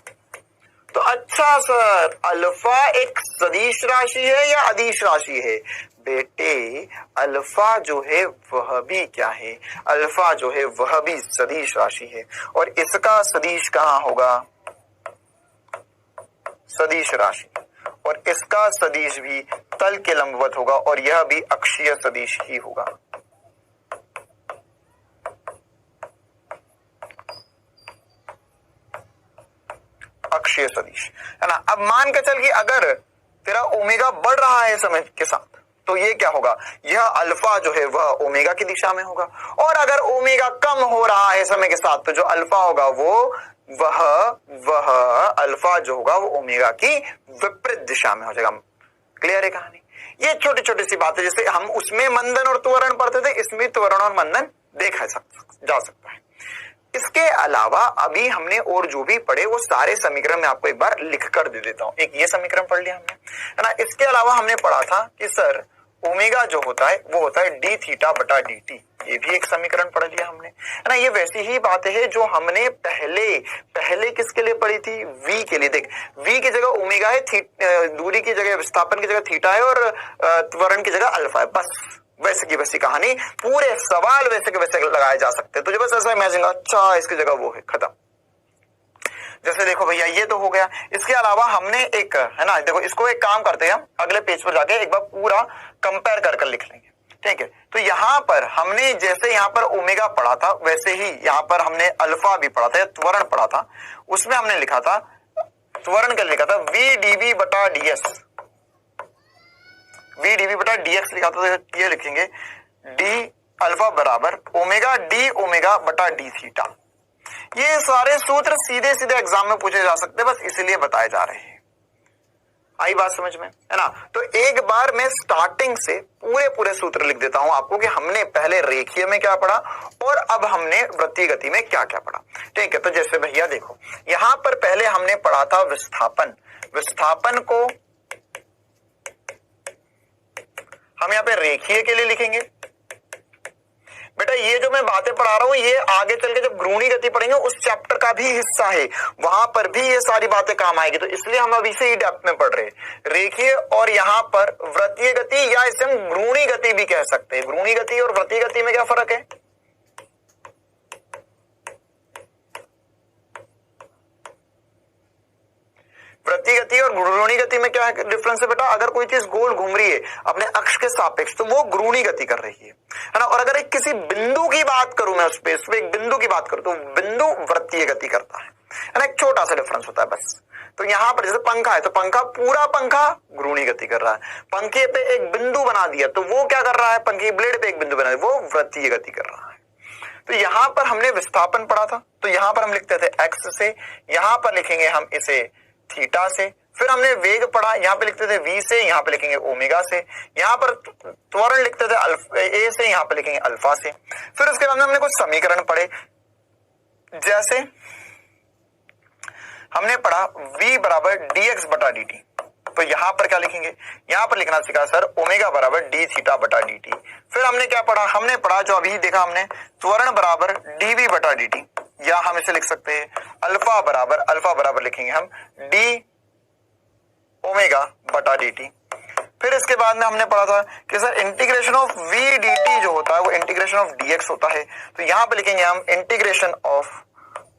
तो अच्छा सर अल्फा एक सदिश राशि है या अदिश राशि है? बेटे अल्फा जो है वह भी क्या है, अल्फा जो है वह भी सदिश राशि है, और इसका सदिश कहाँ होगा, सदिश राशि, और इसका सदिश भी तल के लंबवत होगा, और यह भी अक्षीय सदिश ही होगा। अक्षीय सदिश है ना। अब मान के चल कि अगर तेरा ओमेगा बढ़ रहा है समय के साथ, तो ये क्या होगा, यह अल्फा जो है वह ओमेगा की दिशा में होगा, और अगर ओमेगा कम हो रहा है समय के साथ, तो जो अल्फा होगा वह अल्फा जो होगा वो ओमेगा की विपरीत दिशा में हो जाएगा। क्लियर है कहानी? ये छोटी छोटी सी बातें, जैसे हम उसमें मंदन और त्वरण पढ़ते थे, इसमें त्वरण और मंदन देखा जा सकता है। इसके अलावा अभी हमने और जो भी पढ़े वो सारे समीकरण मैं आपको एक बार लिख कर दे देता हूं। एक ये समीकरण पढ़ लिया हमने, है ना। इसके अलावा हमने पढ़ा था कि सर ओमेगा जो होता है वो होता है डी थीटा बटा डी टी, ये भी एक समीकरण पढ़ लिया हमने, है ना। ये वैसी ही बातें है जो हमने पहले किसके लिए पढ़ी थी, वी के लिए। देख वी की जगह ओमेगा है, दूरी की जगह विस्थापन की जगह थीटा है, और त्वरण की जगह अल्फा है। बस वैसे की वैसी कहानी, पूरे सवाल वैसे के वैसे लगाए जा सकते हैं। तो जब बस ऐसा इमेजिन, अच्छा इसकी जगह वो है, खत्म। जैसे देखो भैया ये तो हो गया। इसके अलावा हमने एक, है ना, देखो इसको एक काम करते हैं, हम अगले पेज पर जाके एक बार पूरा कंपेयर कर लिख लेंगे, ठीक है। तो यहाँ पर हमने जैसे यहाँ पर ओमेगा पढ़ा था, वैसे ही यहाँ पर हमने अल्फा भी पढ़ा था, त्वरण पढ़ा था। उसमें हमने लिखा था, त्वरण का लिखा था वी डीवी बटा डीएस, वी डीवी बटा डीएक्स लिखा था। तो ये लिखेंगे डी अल्फा बराबर ओमेगा डी ओमेगा बटा डी थीटा। ये सारे सूत्र सीधे सीधे एग्जाम में पूछे जा सकते हैं, बस इसीलिए बताए जा रहे हैं। आई बात समझ में, है ना। तो एक बार मैं स्टार्टिंग से पूरे सूत्र लिख देता हूं आपको कि हमने पहले रेखीय में क्या पढ़ा और अब हमने वृत्तीय गति में क्या क्या पढ़ा, ठीक है। तो जैसे भैया देखो यहां पर पहले हमने पढ़ा था विस्थापन। विस्थापन को हम यहाँ पे रेखीय के लिए लिखेंगे। बेटा ये जो मैं बातें पढ़ा रहा हूं ये आगे चल के जब घूर्णी गति पढ़ेंगे उस चैप्टर का भी हिस्सा है, वहां पर भी ये सारी बातें काम आएगी। तो इसलिए हम अभी से ही डेप्थ में पढ़ रहे हैं रेखीय, और यहाँ पर वृत्तीय गति, या इसे हम घूर्णी गति भी कह सकते हैं। घूर्णी गति और वृत्तीय गति में क्या फर्क है? वृत्तीय गति और घूर्णी गति में क्या डिफरेंस है बेटा? अगर कोई चीज गोल घूम रही है अपने अक्ष के सापेक्ष तो वो घूर्णी गति कर रही है ना। और अगर एक किसी बिंदु की बात करूं मैं, उस पे एक बिंदु की बात करूं तो बिंदु वृत्तीय गति करता है ना। एक छोटा सा डिफरेंस होता है बस। तो यहां पर जैसे पंखा है तो पूरा पंखा घूर्णी गति कर रहा है। पंखे पे एक बिंदु बना दिया तो वो क्या कर रहा है? पंखे की ब्लेड पे एक बिंदु बना दिया, वो वृत्तीय गति कर रहा है। तो यहां पर हमने विस्थापन पढ़ा था, तो यहां पर हम लिखते थे एक्स से, यहां पर लिखेंगे हम इसे थीटा से। फिर हमने वेग पढ़ा, यहां पे लिखते थे v से, यहां पे लिखेंगे ओमेगा से। यहां पर त्वरण लिखते थे a से, यहां पे लिखेंगे अल्फा से। फिर उसके बाद हमने कुछ समीकरण पढ़े, जैसे हमने पढ़ा v बराबर dx बटा dt। तो यहां पर क्या लिखेंगे? यहां पर लिखना सीखा सर ओमेगा बराबर d थीटा बटा dt। फिर हमने क्या पढ़ा? हमने पढ़ा जो अभी देखा हमने, त्वरण बराबर dv बटा dt, या हम इसे लिख सकते हैं अल्फा बराबर लिखेंगे हम d ओमेगा बटा dt। फिर इसके बाद में हमने पढ़ा था कि sir integration of v dt जो होता है वो इंटीग्रेशन ऑफ dx होता है। तो यहां पे लिखेंगे हम integration of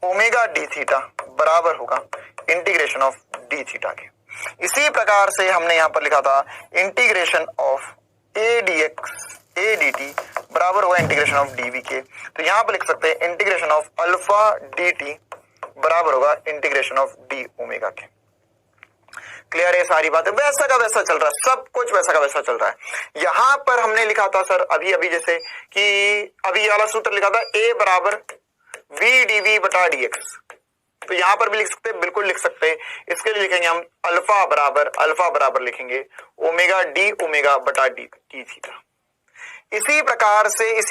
omega d theta बराबर होगा इंटीग्रेशन ऑफ d थीटा के। इसी प्रकार से हमने यहां पर लिखा था इंटीग्रेशन ऑफ a dt बराबर होगा इंटीग्रेशन ऑफ dv के। तो यहां पर लिख सकते हैं इंटीग्रेशन ऑफ अल्फा dt बराबर होगा इंटीग्रेशन ऑफ d ओमेगा के। क्लियर है सारी बातें, वैसा का वैसा चल रहा है, सब कुछ वैसा का वैसा चल रहा है। यहां पर हमने लिखा था सर अभी अभी जैसे कि अभी वाला सूत्र लिखा था a बराबर v dv बटा dx, तो यहां पर भी लिख सकते हैं, बिल्कुल लिख सकते हैं। इसके लिए लिखेंगे हम अल्फा बराबर लिखेंगे ओमेगा डी ओमेगा बटा डी थीटा। इसी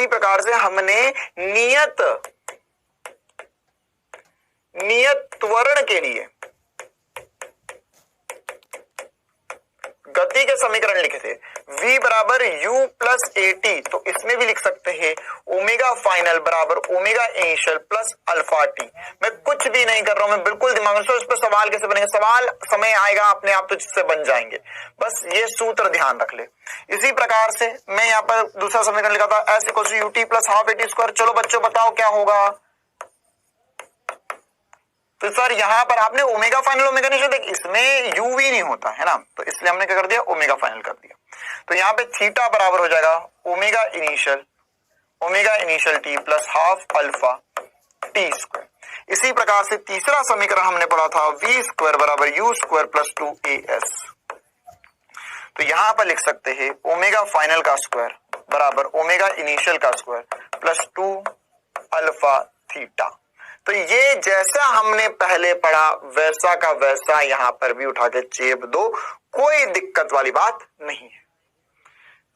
प्रकार से हमने नियत त्वरण के लिए गति के समीकरण लिखे थे v बराबर u प्लस ए टी, तो इसमें भी लिख सकते हैं ओमेगा फाइनल बराबर omega initial plus alpha T. मैं कुछ भी नहीं कर रहा हूं, मैं बिल्कुल दिमाग में सोच, इस पर सवाल कैसे बनेगा, सवाल समय आएगा अपने आप तो जिससे बन जाएंगे, बस ये सूत्र ध्यान रख ले। इसी प्रकार से मैं यहाँ पर दूसरा समीकरण लिखा था s equal to u t plus half a t square. चलो बच्चों बताओ क्या होगा। तो सर यहां पर आपने ओमेगा फाइनल ओमेगा इनिशियल, देख इसमें यू भी नहीं होता है ना, तो इसलिए हमने क्या कर दिया ओमेगा फाइनल कर दिया। तो यहाँ पे थीटा बराबर हो जाएगा omega initial T plus half alpha T square. इसी प्रकार से तीसरा समीकरण हमने पढ़ा था वी स्क्वायर बराबर यू स्क्वायर प्लस 2as, तो यहां पर लिख सकते हैं ओमेगा फाइनल का स्क्वायर बराबर ओमेगा इनिशियल का स्क्वायर प्लस 2 अल्फा थीटा। तो ये जैसा हमने पहले पढ़ा वैसा का वैसा यहां पर भी उठा के चेप दो, कोई दिक्कत वाली बात नहीं है।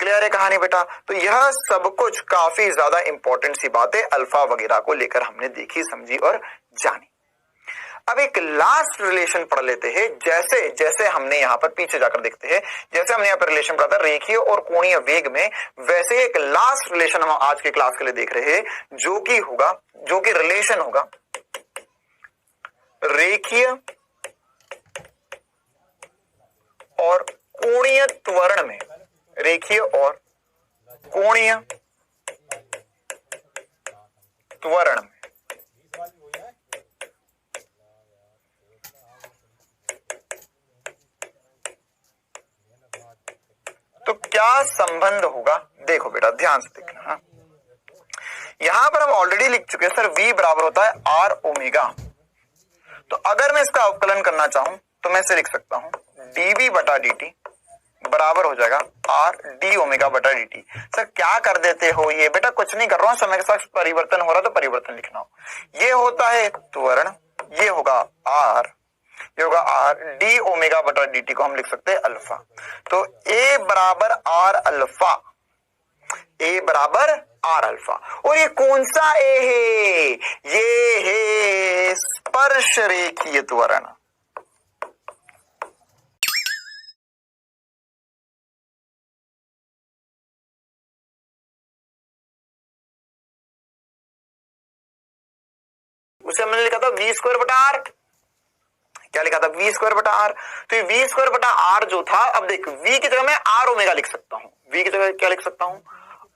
क्लियर है कहानी बेटा। तो यह सब कुछ काफी ज्यादा इंपॉर्टेंट सी बातें अल्फा वगैरह को लेकर हमने देखी समझी और जानी। अब एक लास्ट रिलेशन पढ़ लेते हैं, जैसे जैसे हमने यहाँ पर पीछे जाकर देखते हैं, जैसे हमने यहाँ पर रिलेशन पढ़ा था रेखीय और कोणीय वेग में, वैसे एक लास्ट रिलेशन हम आज के क्लास के लिए देख रहे हैं, जो कि रिलेशन होगा रेखीय और कोणीय त्वरण में, रेखीय और कोणीय त्वरण में। तो क्या संबंध होगा, देखो बेटा ध्यान से देखना। हाँ? यहां पर हम ऑलरेडी लिख चुके हैं सर v बराबर होता है आर ओमेगा, तो अगर मैं इसका अवकलन करना चाहूं तो मैं इसे लिख सकता हूं dv बटा dt बराबर हो जाएगा आर डी ओमेगा बटा dt। सर क्या कर देते हो ये, बेटा कुछ नहीं कर रहा हूं, समय के साथ परिवर्तन हो रहा तो परिवर्तन लिखना हो। ये होता है त्वरण, ये होगा आर, ये होगा आर डी ओमेगा बटा dt को हम लिख सकते हैं अल्फा। तो a बराबर आर अल्फा, a बराबर आर अल्फा। और ये कौन सा a है, ये है स्पर्श रेखीय त्वरण। उसे हमने लिखा था वी स्क्वायर बटा आर, क्या लिखा था वी स्क्वायर बटा आर। तो ये वी स्क्वायर बटा आर जो था, अब देख वी की जगह मैं आर ओमेगा लिख सकता हूं, वी की जगह क्या लिख सकता हूं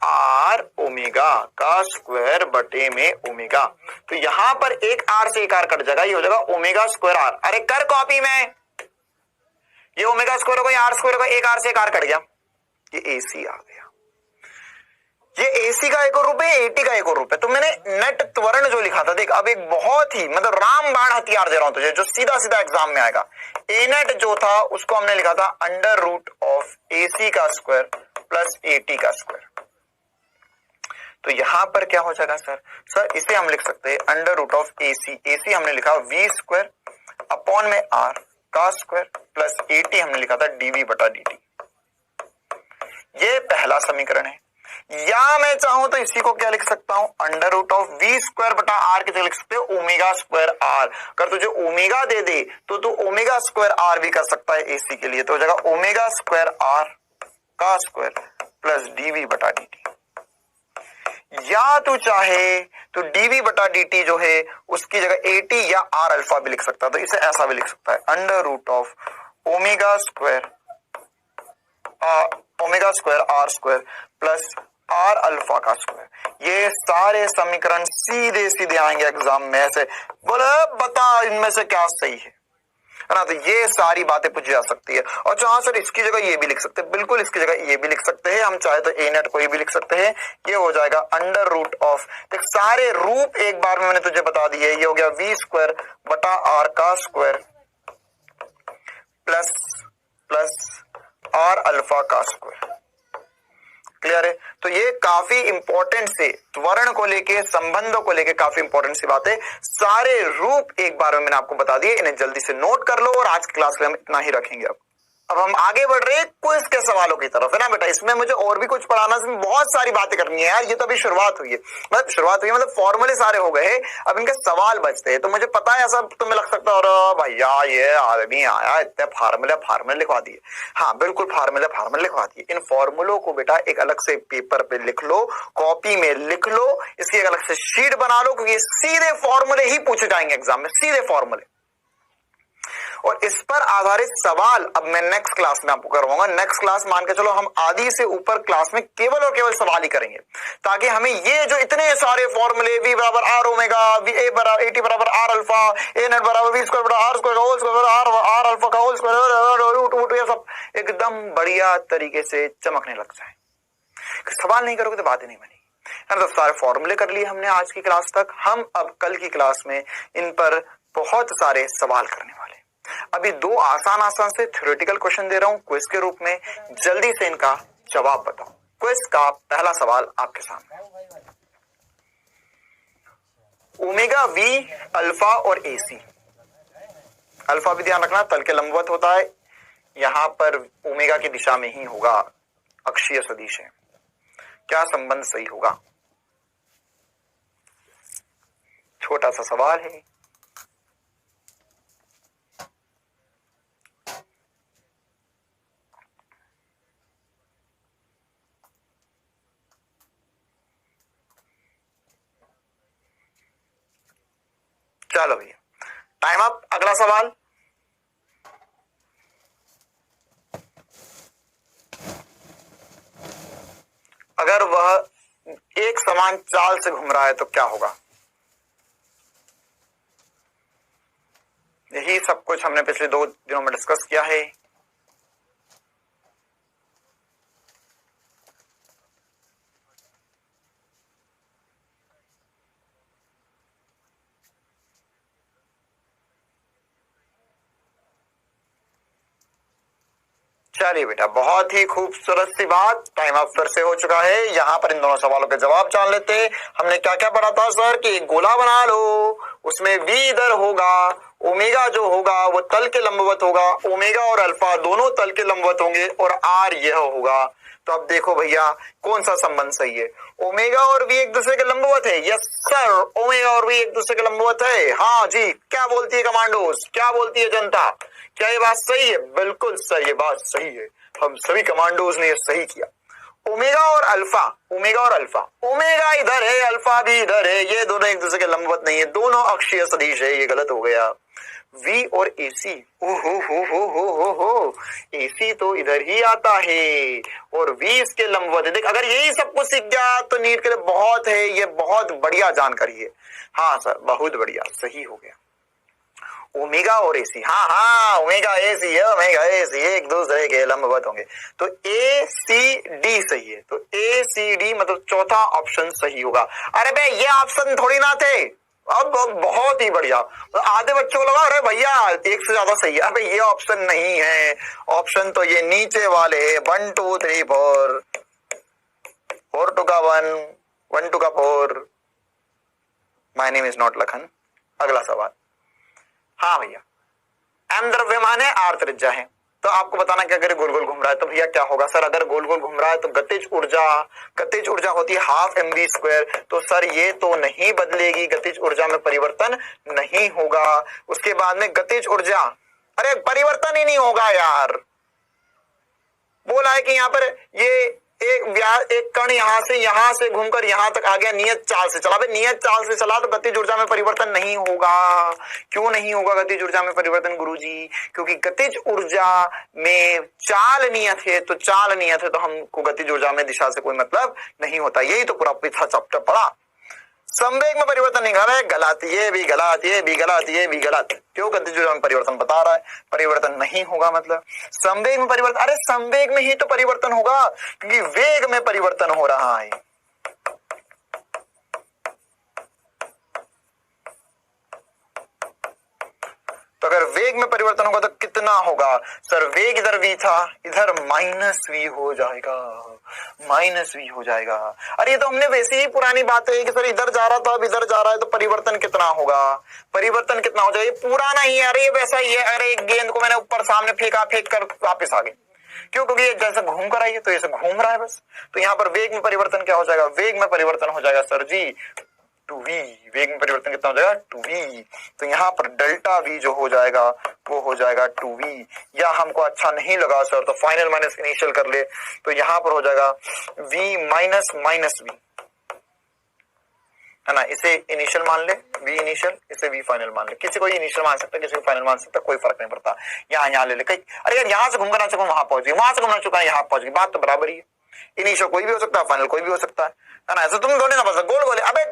आर ओमेगा का स्क्वायर बटे में ओमेगा। तो यहां पर एक आर से एक आर कट जाएगा, ये हो जाएगा ओमेगा स्क्वायर आर। अरे कर कॉपी में, ये ओमेगा स्क्वायर होगा, आर स्क्वायर होगा, एक आर से एक आर कट गया, ये एसी आ गया। ये एसी का एक और रूप है, एटी का एक और रूप है। तो मैंने नेट त्वरण जो लिखा था, देख अब एक बहुत ही मतलब रामबाण हथियार दे रहा हूं तुझे, जो सीधा सीधा एग्जाम में आएगा। ए नेट जो था उसको हमने लिखा था अंडर रूट ऑफ एसी का स्क्वायर प्लस एटी का स्क्वायर। तो यहां पर क्या हो जाएगा सर इसे हम लिख सकते हैं under root of a c, a c हमने लिखा वी स्क्वायर अपॉन में आर का स्क्वायर प्लस एटी हमने लिखा था डीवी बटा dt। ये पहला समीकरण है। या मैं चाहूं तो इसी को क्या लिख सकता हूं under root of v square बटा आर की जगह लिख सकते हो ओमेगा स्क्वायर आर। अगर तुझे ओमेगा दे दे तो तू ओमेगा स्क्वायर आर भी कर सकता है एसी के लिए, तो हो जाएगा ओमेगा स्क्वायर आर का स्क्वायर प्लस डीवी बटा dt। या तू चाहे तो डीवी बटा dt जो है उसकी जगह एटी या आर अल्फा भी लिख सकता है, तो इसे ऐसा भी लिख सकता है under root of omega square r square plus r alpha का स्क्वायर। ये सारे समीकरण सीधे सीधे आएंगे एग्जाम में, ऐसे बोले बता इनमें से क्या सही है ना। तो ये सारी बातें पूछी जा सकती है। और चाहे सर इसकी जगह ये भी लिख सकते हैं, बिल्कुल इसकी जगह ये भी लिख सकते हैं, हम चाहे तो ए नेट को ये भी लिख सकते हैं। ये हो जाएगा अंडर रूट ऑफ, देख सारे रूप एक बार में मैंने तुझे बता दिए। ये हो गया वी स्क्वायर बटा आर का square plus plus r alpha का स्क्वायर। क्लियर है? तो ये काफी इंपॉर्टेंट से त्वरण को लेके, संबंधों को लेके काफी इंपॉर्टेंट सी बात है। सारे रूप एक बार में मैंने आपको बता दिए, इन्हें जल्दी से नोट कर लो और आज की क्लास में हम इतना ही रखेंगे। अब हम आगे बढ़ रहे हैं क्विज के सवालों की तरफ, है ना बेटा। इसमें मुझे और भी कुछ पढ़ाना, इसमें बहुत सारी बातें करनी है यार। ये तो अभी शुरुआत हुई है, मतलब फॉर्मूले सारे हो गए हैं, अब इनके सवाल बचते हैं। तो मुझे पता है ऐसा तुम्हें लग सकता है, और भैया ये आदमी आया इतने फार्मूले लिखवा दिए। हाँ बिल्कुल, फार्मूले लिखवा दिए। इन फॉर्मूलों को बेटा एक अलग से पेपर पे लिख लो, कॉपी में लिख लो, इसकी एक अलग से शीट बना लो, क्योंकि सीधे फॉर्मूले ही पूछे जाएंगे एग्जाम में, सीधे फॉर्मूले। और इस पर आधारित सवाल अब मैं नेक्स्ट क्लास में आपको करवाऊंगा। नेक्स्ट क्लास मान के चलो हम आधी से ऊपर क्लास में केवल और केवल सवाल ही करेंगे, ताकि हमें ये जो इतने सारे फॉर्मूले v बराबर आर ओमेगा, a बराबर एटी बराबर आर अल्फा, ए नेट बराबर v स्क्वायर बराबर आर स्क्वायर का होल स्क्वायर आर अल्फा का होल स्क्वायर रूट, ये सब एकदम बढ़िया तरीके से चमकने लग जाए। सवाल नहीं करोगे तो बात ही नहीं बनेगी। तो सारे फॉर्मूले कर लिए हमने आज की क्लास तक। हम अब कल की क्लास में इन पर बहुत सारे सवाल करने वाले। अभी दो आसान से थ्योरेटिकल क्वेश्चन दे रहा हूं क्विज के रूप में, जल्दी से इनका जवाब बताओ। क्विज का पहला सवाल आपके सामने, ओमेगा वी, अल्फा और एसी। अल्फा भी ध्यान रखना तल के लंबवत होता है, यहां पर ओमेगा की दिशा में ही होगा, अक्षीय सदिश है। क्या संबंध सही होगा? छोटा सा सवाल है। चलो भैया टाइम अप। अगला सवाल, अगर वह एक समान चाल से घूम रहा है तो क्या होगा? यही सब कुछ हमने पिछले 2 दिनों में डिस्कस किया है। चलिए बेटा, बहुत ही खूबसूरत सी बात। टाइम अब फिर से हो चुका है। यहाँ पर इन दोनों सवालों के जवाब जान लेते हैं। हमने क्या क्या पढ़ा था सर कि एक गोला बना लो, उसमें v इधर होगा, ओमेगा जो होगा वो तल के लंबवत होगा, ओमेगा और अल्फा दोनों तल के लंबवत होंगे, और आर यह होगा। तो अब देखो भैया कौन सा संबंध सही है। ओमेगा और v एक दूसरे के लंबवत है। यस सर, ओमेगा और v एक दूसरे के लंबवत है। हाँ जी, क्या बोलती है कमांडोज, क्या बोलती है जनता? क्या ये बात सही है? बिल्कुल सही, ये बात सही है। हम सभी कमांडोज ने सही किया। ओमेगा और अल्फा, ओमेगा और अल्फा, ओमेगा इधर है, अल्फा भी इधर है, ये दोनों एक दूसरे के लंबवत नहीं है, दोनों अक्षीय सदिश है। ये गलत हो गया। V और AC, हो AC तो इधर ही आता है और V इसके लंबवत है। देख, अगर यही सब कुछ सीख गया तो नीट के लिए बहुत है, ये बहुत बढ़िया जानकारी है। हाँ सर, बहुत बढ़िया, सही हो गया। ओमेगा और AC, हाँ ओमेगा AC है, ओमेगा AC एक दूसरे के लंबवत होंगे। तो ACD सही है। तो ACD मतलब चौथा ऑप्शन सही होगा। अरे भाई ये ऑप्शन थोड़ी ना थे। अब बहुत ही बढ़िया। आधे बच्चों को लगा अरे भैया एक से ज्यादा सही है। अबे ये ऑप्शन नहीं है, ऑप्शन तो ये नीचे वाले 1 2 3 4 4 टू का 1 1 टू का 4। My name is not Lakhan. अगला सवाल, हाँ भैया, m द्रव्यमान है, r त्रिज्या है, तो आपको बताना कि अगर गोल गोल घूम रहा है तो भैया क्या होगा? सर अगर गोल गोल घूम रहा है तो गतिज ऊर्जा होती है हाफ mv²। तो सर ये तो नहीं बदलेगी, गतिज ऊर्जा में परिवर्तन नहीं होगा। उसके बाद में गतिज ऊर्जा, अरे परिवर्तन ही नहीं होगा यार। बोला है कि यहाँ पर ये एक कण यहां से घूमकर यहां तक आ गया, नियत चाल से चला। नियत चाल से चला तो गतिज ऊर्जा में परिवर्तन नहीं होगा। क्यों नहीं होगा गतिज ऊर्जा में परिवर्तन गुरुजी? क्योंकि गतिज ऊर्जा में चाल नियत है, तो चाल नियत है तो हमको गतिज ऊर्जा में दिशा से कोई मतलब नहीं होता। यही तो पूरा पिछला चैप्टर पढ़ा। संवेग में परिवर्तन नहीं है, गलत, ये भी गलत, ये भी गलत, ये भी गलत। क्यों? गतिज ऊर्जा में परिवर्तन बता रहा है, परिवर्तन नहीं होगा मतलब। संवेग में परिवर्तन, अरे संवेग में ही तो परिवर्तन होगा, क्योंकि वेग में परिवर्तन हो रहा है। तो अगर वेग वेग में परिवर्तन होगा तो कितना होगा सर? वेग इधर v था, इधर -v हो जाएगा, -v हो जाएगा। अरे ये तो हमने वैसे ही पुरानी बात है कि सर इधर जा रहा था अब इधर जा रहा है तो परिवर्तन कितना होगा, परिवर्तन कितना हो जाएगा? पुराना ही है, अरे ये वैसा ही है। अरे एक गेंद को मैंने ऊपर सामने फेंका, फेंक कर वापस आ गई, क्यों? क्योंकि ये जैसे घूम कर आई है तो ऐसे घूम रहा है बस। तो यहाँ पर वेग में परिवर्तन क्या हो जाएगा? वेग में परिवर्तन हो जाएगा सर जी 2v। वेग में परिवर्तन कितना हो जाएगा? 2v। तो यहाँ पर डेल्टा v जो हो जाएगा वो हो जाएगा 2v। या हमको अच्छा नहीं लगा सर तो फाइनल माइनस इनिशियल कर ले, तो यहाँ पर हो जाएगा v माइनस v, है ना। इसे इनिशियल मान ले, v इनिशियल, इसे v फाइनल मान ले। किसी को इनिशियल मान सकता है, किसी को फाइनल मान सकता है, कोई फर्क नहीं पड़ता। यहाँ ले ले कहीं, अरे यार यहाँ से घूमकर ना चुका वहां पहुंच गई, वहां से घूमना चुका यहाँ पहुंच गई, बात तो बराबर ही है। इनिशियल कोई भी हो सकता है, फाइनल कोई भी हो सकता है ना। ऐसे तुम दोनों ना बस गोल गोल। अबे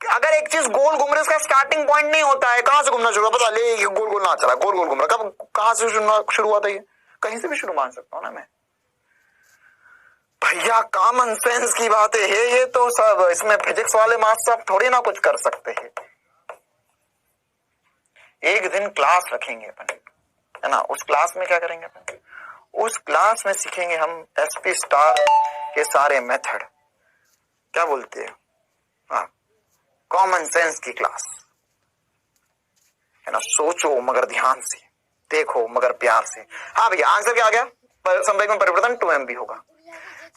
अगर एक चीज गोल घूम रही है, उसका स्टार्टिंग पॉइंट नहीं होता है, कहां से घूमना शुरू? बता ले, गोल गोल ना चला, गोल गोल घूम रहा, कब कहां से शुरू हुआ था? ये कहीं से भी शुरू मान सकता हूं ना मैं भैया। कॉमन सेंस की बातें है ये तो सब, इसमें फिजिक्स वाले मास्टर साहब थोड़ी ना कुछ कर सकते हैं। एक दिन क्लास रखेंगे अपन, है ना। उस क्लास में क्या करेंगे अपन? उस क्लास में सीखेंगे हम एसपी स्टार के सारे मेथड, क्या बोलते हैं, हाँ, कॉमन सेंस की क्लास, है ना। सोचो मगर ध्यान से, देखो मगर प्यार से। हाँ भैया आंसर क्या आ गया? संवेग में परिवर्तन 2mv होगा।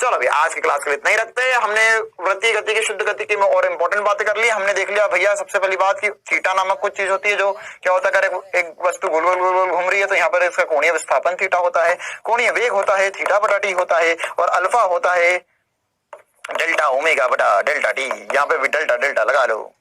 चलो भैया आज की क्लास के लिए इतना ही रखते हैं। हमने वृत्तीय गति की, शुद्ध गति की में और इंपॉर्टेंट बातें कर ली। हमने देख लिया भैया सबसे पहली बात की थीटा नामक कुछ चीज होती है जो क्या होता है, अगर एक वस्तु गोल गोल गोल गोल घूम रही है तो यहाँ पर इसका कोणीय विस्थापन थीटा होता है, कोणीय वेग होता है थीटा बटा टी होता है, और अल्फा होता है डेल्टा ओमेगा बटा डेल्टा टी। यहाँ पे भी डेल्टा डेल्टा लगा लो,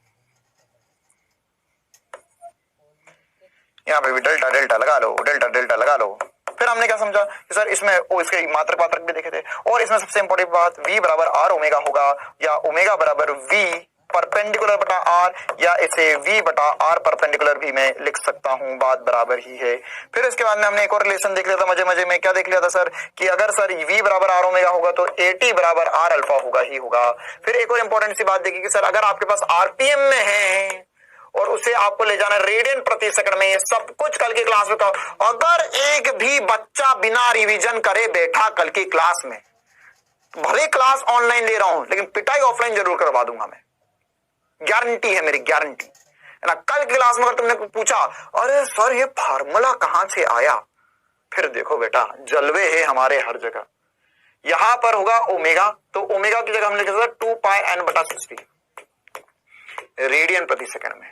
यहाँ पे भी डेल्टा डेल्टा लगा लो, डेल्टा डेल्टा लगा लो। फिर हमने क्या समझा कि सर इसमें इसके मात्रक पात्रक भी देखे थे, और इसमें सबसे इंपॉर्टेंट बात v बराबर आर ओमेगा होगा, या ओमेगा बराबर v परपेंडिकुलर बटा आर, या इसे v बटा आर परपेंडिकुलर भी मैं लिख सकता हूं, बात बराबर ही है। फिर इसके बाद में हमने एक और रिलेशन देख लिया था मजे मजे में। क्या देख लिया था सर? कि अगर सर v बराबर आर ओमेगा होगा तो at बराबर आर अल्फा होगा ही होगा। फिर एक और इंपॉर्टेंट सी बात देखी कि सर अगर आपके पास आरपीएम में है और उसे आपको ले जाना रेडियन प्रति सेकंड में, ये सब कुछ कल की क्लास में कहो। अगर एक भी बच्चा बिना रिवीजन करे बैठा कल की क्लास में, भले क्लास ऑनलाइन ले रहा हूं लेकिन पिटाई ऑफलाइन जरूर करवा दूंगा मैं, गारंटी है मेरी, गारंटी है ना। कल की क्लास में अगर तुमने पूछा अरे सर ये फार्मूला कहां से आया, फिर देखो बेटा जलवे है हमारे हर जगह। यहां पर होगा ओमेगा, तो ओमेगा की जगह हमने लिखा था 2πn/60 रेडियन प्रति सेकंड में।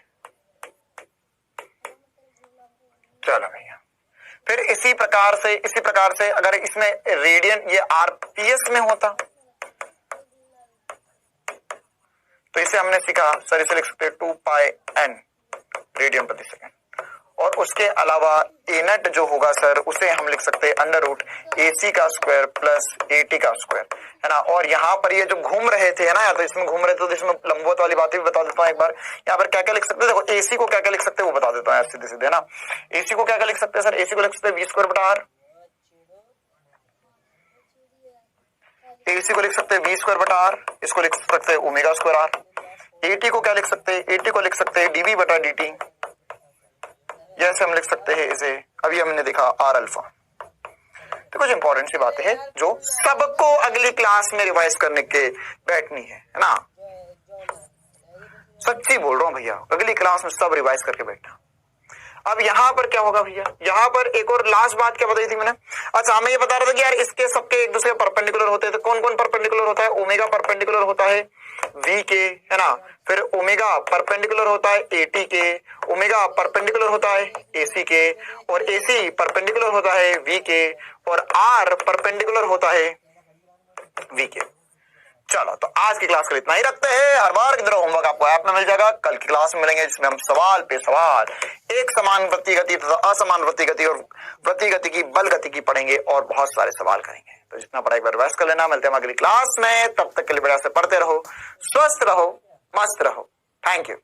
चलो भैया फिर इसी प्रकार से अगर इसमें रेडियन ये आरपीएस में होता तो इसे हमने सीखा सर, इसे लिख सकते हैं 2πn रेडियन प्रति सेकंड, और उसके अलावा ए नेट जो होगा सर उसे हम लिख सकते हैं √AC का स्क्वायर प्लस AT का स्क्वायर, है ना। और यहाँ पर ये जो घूम रहे थे, है ना, या तो इसमें घूम रहे थे तो इसमें लंबवत वाली बातें भी बता देता हूँ एक बार। यहाँ पर क्या क्या लिख सकते हैं, देखो AC को क्या क्या लिख सकते हैं वो बता देता हूँ सीधे सीधे, है ना। AC को क्या क्या लिख सकते हैं सर? AC को लिख सकते हैं v² बटा r, AC को लिख सकते हैं v² बटा r, इसको लिख सकते हैं ओमेगा स्क्वायर r। AT को क्या लिख सकते हैं? AT को लिख सकते हैं dv बटा dt, जैसे हम लिख सकते हैं इसे, अभी हमने देखा आर अल्फा। तो कुछ इंपॉर्टेंट सी बातें हैं जो सबको अगली क्लास में रिवाइज करने के बैठनी है ना। सच्ची बोल रहा हूं भैया, अगली क्लास में सब रिवाइज करके बैठना। अब यहाँ पर क्या होगा भैया? यहाँ पर एक और लास्ट बात क्या बताई थी मैंने? अच्छा हमें ये बता रहा था कि यार इसके सबके एक दूसरे परपेंडिकुलर होते हैं, तो कौन कौन परपेंडिकुलर होता है? ओमेगा परपेंडिकुलर होता है v के, है ना। फिर ओमेगा परपेंडिकुलर होता है AT के, ओमेगा परपेंडिकुलर होता है AC के, और AC परपेंडिकुलर होता है v के, और R परपेंडिकुलर होता है v के। चलो तो आज की क्लास के लिए इतना ही रखते हैं। हर बार की तरह होमवर्क आपको ऐप में मिल जाएगा। कल की क्लास में मिलेंगे जिसमें हम सवाल पे सवाल एक समान वृत्तीय गति तथा असमान वृत्तीय गति और वृत्तीय गति की बल गति की पढ़ेंगे और बहुत सारे सवाल करेंगे। तो जितना पढ़ा एक बार रिवाइज कर लेना। मिलते हैं अगली क्लास में, तब तक के लिए बढ़िया से पढ़ते रहो, स्वस्थ रहो, मस्त रहो। Thank you.